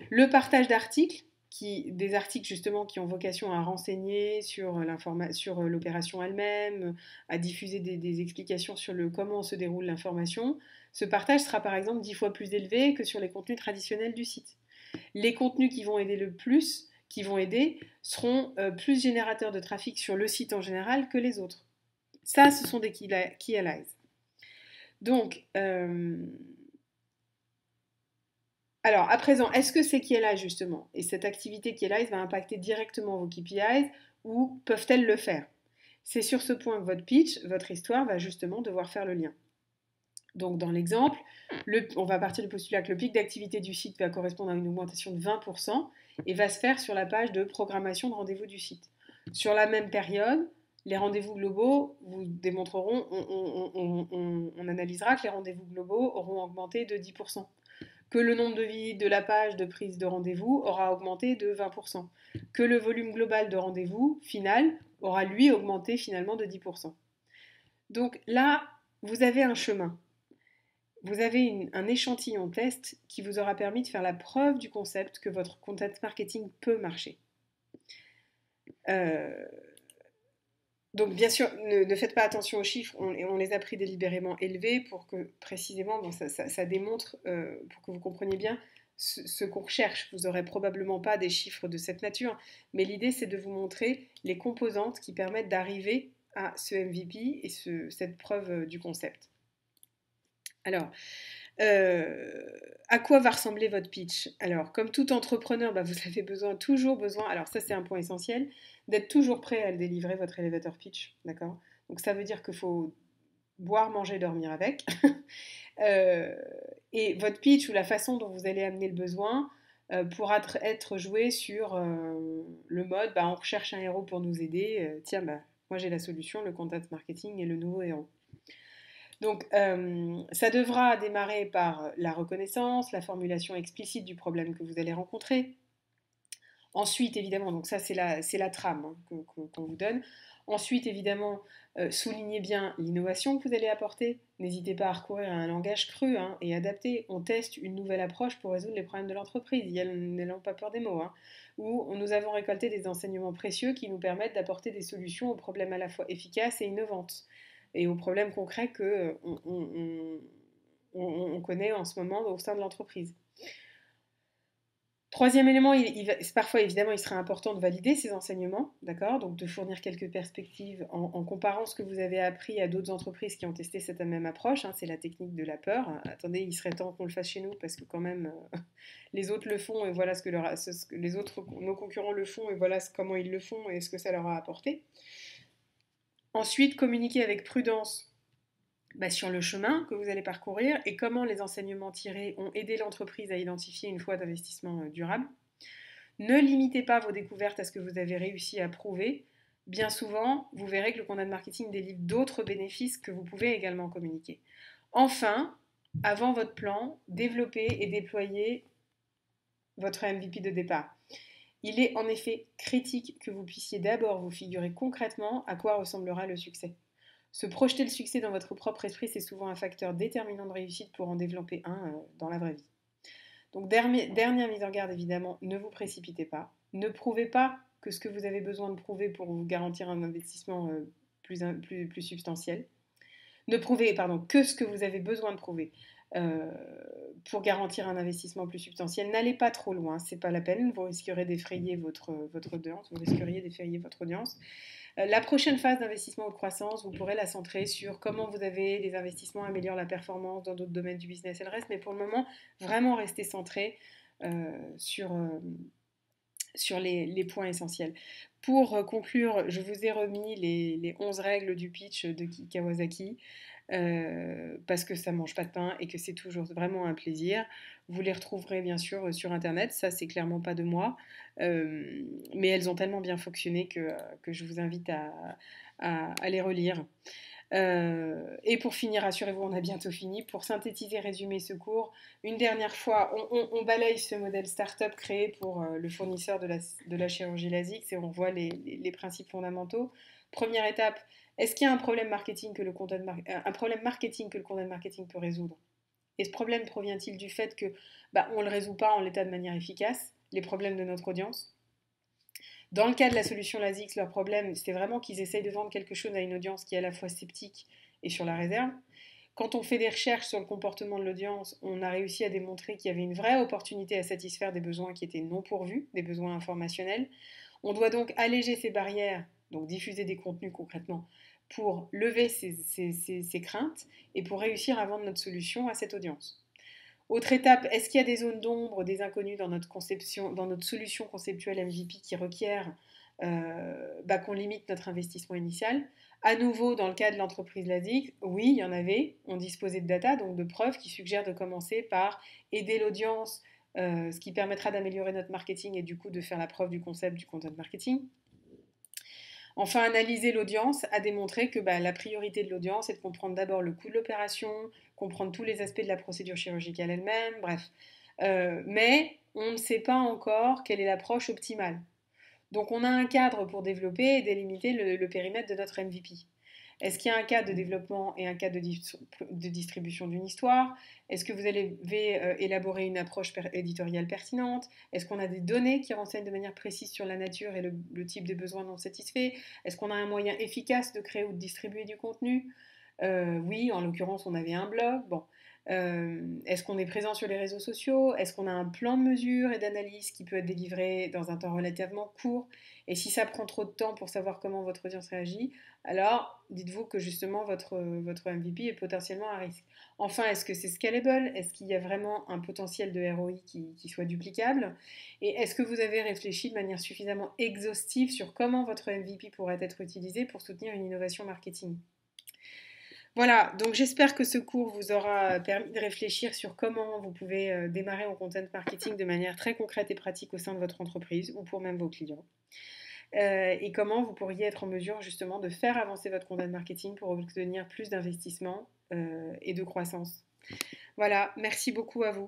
Le partage d'articles, des articles justement qui ont vocation à renseigner sur l'opération elle-même, à diffuser des explications sur comment se déroule l'information. Ce partage sera par exemple 10 fois plus élevé que sur les contenus traditionnels du site. Les contenus qui vont aider seront plus générateurs de trafic sur le site en général que les autres. Ça, ce sont des key allies. Donc, alors, à présent, est-ce que ces KPIs, justement, et cette activité KPIs va impacter directement vos KPIs ou peuvent-elles le faire? C'est sur ce point que votre pitch, votre histoire, va justement devoir faire le lien. Donc, dans l'exemple, on va partir du postulat que le pic d'activité du site va correspondre à une augmentation de 20% et va se faire sur la page de programmation de rendez-vous du site. Sur la même période, les rendez-vous globaux vous démontreront, on analysera que les rendez-vous globaux auront augmenté de 10%. Que le nombre de visites de la page de prise de rendez-vous aura augmenté de 20%, que le volume global de rendez-vous final aura lui augmenté finalement de 10%. Donc là, vous avez un chemin. Vous avez un échantillon test qui vous aura permis de faire la preuve du concept que votre content marketing peut marcher. Donc bien sûr, ne faites pas attention aux chiffres, on les a pris délibérément élevés pour que précisément ça démontre, pour que vous compreniez bien ce qu'on recherche. Vous n'aurez probablement pas des chiffres de cette nature, mais l'idée c'est de vous montrer les composantes qui permettent d'arriver à ce MVP et cette preuve du concept. Alors, à quoi va ressembler votre pitch? Alors, comme tout entrepreneur, vous avez toujours besoin, alors ça c'est un point essentiel, d'être toujours prêt à le délivrer, votre elevator pitch, d'accord? Donc ça veut dire qu'il faut boire, manger, dormir avec. Et votre pitch ou la façon dont vous allez amener le besoin pourra être joué sur le mode, on recherche un héros pour nous aider, tiens, moi j'ai la solution, le content marketing est le nouveau héros. Donc, ça devra démarrer par la reconnaissance, la formulation explicite du problème que vous allez rencontrer. Ensuite, évidemment, donc ça c'est la trame qu'on vous donne. Ensuite, évidemment, soulignez bien l'innovation que vous allez apporter. N'hésitez pas à recourir à un langage cru et adapté. On teste une nouvelle approche pour résoudre les problèmes de l'entreprise. N'ayons pas peur des mots. Où nous avons récolté des enseignements précieux qui nous permettent d'apporter des solutions aux problèmes à la fois efficaces et innovantes et aux problèmes concrets qu'on connaît en ce moment au sein de l'entreprise. Troisième élément, parfois évidemment il sera important de valider ces enseignements, d'accord? Donc de fournir quelques perspectives en comparant ce que vous avez appris à d'autres entreprises qui ont testé cette même approche, hein, c'est la technique de la peur. Attendez, il serait temps qu'on le fasse chez nous parce que quand même les autres le font et voilà ce que les autres, nos concurrents le font et voilà comment ils le font et ce que ça leur a apporté. Ensuite, communiquer avec prudence sur le chemin que vous allez parcourir et comment les enseignements tirés ont aidé l'entreprise à identifier une voie d'investissement durable. Ne limitez pas vos découvertes à ce que vous avez réussi à prouver. Bien souvent, vous verrez que le content marketing délivre d'autres bénéfices que vous pouvez également communiquer. Enfin, avant votre plan, développez et déployez votre MVP de départ. Il est en effet critique que vous puissiez d'abord vous figurer concrètement à quoi ressemblera le succès. Se projeter le succès dans votre propre esprit, c'est souvent un facteur déterminant de réussite pour en développer un dans la vraie vie. Donc dernière mise en garde évidemment, ne vous précipitez pas. Ne prouvez pas que ce que vous avez besoin de prouver pour vous garantir un investissement plus substantiel. Ne prouvez que ce que vous avez besoin de prouver euh, pour garantir un investissement plus substantiel. N'allez pas trop loin, c'est pas la peine. Vous risquerez d'effrayer votre audience. La prochaine phase d'investissement ou de croissance, vous pourrez la centrer sur comment vous avez des investissements améliorent la performance dans d'autres domaines du business et le reste, mais pour le moment, vraiment rester centré sur les points essentiels. Pour conclure, je vous ai remis les 11 règles du pitch de Kawasaki. Parce que ça mange pas de pain et que c'est toujours vraiment un plaisir. Vous les retrouverez bien sûr sur internet, ça c'est clairement pas de moi, mais elles ont tellement bien fonctionné que je vous invite à les relire. Et pour finir, rassurez-vous, on a bientôt fini. Pour synthétiser, résumer ce cours, une dernière fois, on balaye ce modèle startup créé pour le fournisseur de la chirurgie LASIK et on voit les principes fondamentaux. Première étape, est-ce qu'il y a un problème marketing que le content marketing peut résoudre? Et ce problème provient-il du fait que on ne le résout pas en l'état de manière efficace, les problèmes de notre audience? Dans le cas de la solution LASIK, leur problème, c'est vraiment qu'ils essayent de vendre quelque chose à une audience qui est à la fois sceptique et sur la réserve. Quand on fait des recherches sur le comportement de l'audience, on a réussi à démontrer qu'il y avait une vraie opportunité à satisfaire des besoins qui étaient non pourvus, des besoins informationnels. On doit donc alléger ces barrières, donc diffuser des contenus concrètement, pour lever ces craintes et pour réussir à vendre notre solution à cette audience. Autre étape, est-ce qu'il y a des zones d'ombre, des inconnus dans notre conception, dans notre solution conceptuelle MVP qui requièrent qu'on limite notre investissement initial? À nouveau, dans le cas de l'entreprise LASIK, oui, il y en avait. On disposait de data, donc de preuves qui suggèrent de commencer par aider l'audience, ce qui permettra d'améliorer notre marketing et du coup de faire la preuve du concept du content marketing. Enfin, analyser l'audience a démontré que la priorité de l'audience est de comprendre d'abord le coût de l'opération, comprendre tous les aspects de la procédure chirurgicale elle-même, bref. Mais on ne sait pas encore quelle est l'approche optimale. Donc on a un cadre pour développer et délimiter le périmètre de notre MVP. Est-ce qu'il y a un cadre de développement et un cadre de distribution d'une histoire? Est-ce que vous allez élaborer une approche éditoriale pertinente? Est-ce qu'on a des données qui renseignent de manière précise sur la nature et le type de besoins non satisfaits? Est-ce qu'on a un moyen efficace de créer ou de distribuer du contenu? Oui, en l'occurrence, on avait un blog. Bon. Est-ce qu'on est présent sur les réseaux sociaux? Est-ce qu'on a un plan de mesure et d'analyse qui peut être délivré dans un temps relativement court? Et si ça prend trop de temps pour savoir comment votre audience réagit, alors dites-vous que justement votre MVP est potentiellement à risque. Enfin, est-ce que c'est scalable? Est-ce qu'il y a vraiment un potentiel de ROI qui soit duplicable? Et est-ce que vous avez réfléchi de manière suffisamment exhaustive sur comment votre MVP pourrait être utilisé pour soutenir une innovation marketing? Voilà, donc j'espère que ce cours vous aura permis de réfléchir sur comment vous pouvez démarrer en content marketing de manière très concrète et pratique au sein de votre entreprise ou pour même vos clients. Et comment vous pourriez être en mesure justement de faire avancer votre content marketing pour obtenir plus d'investissement et de croissance. Voilà, merci beaucoup à vous.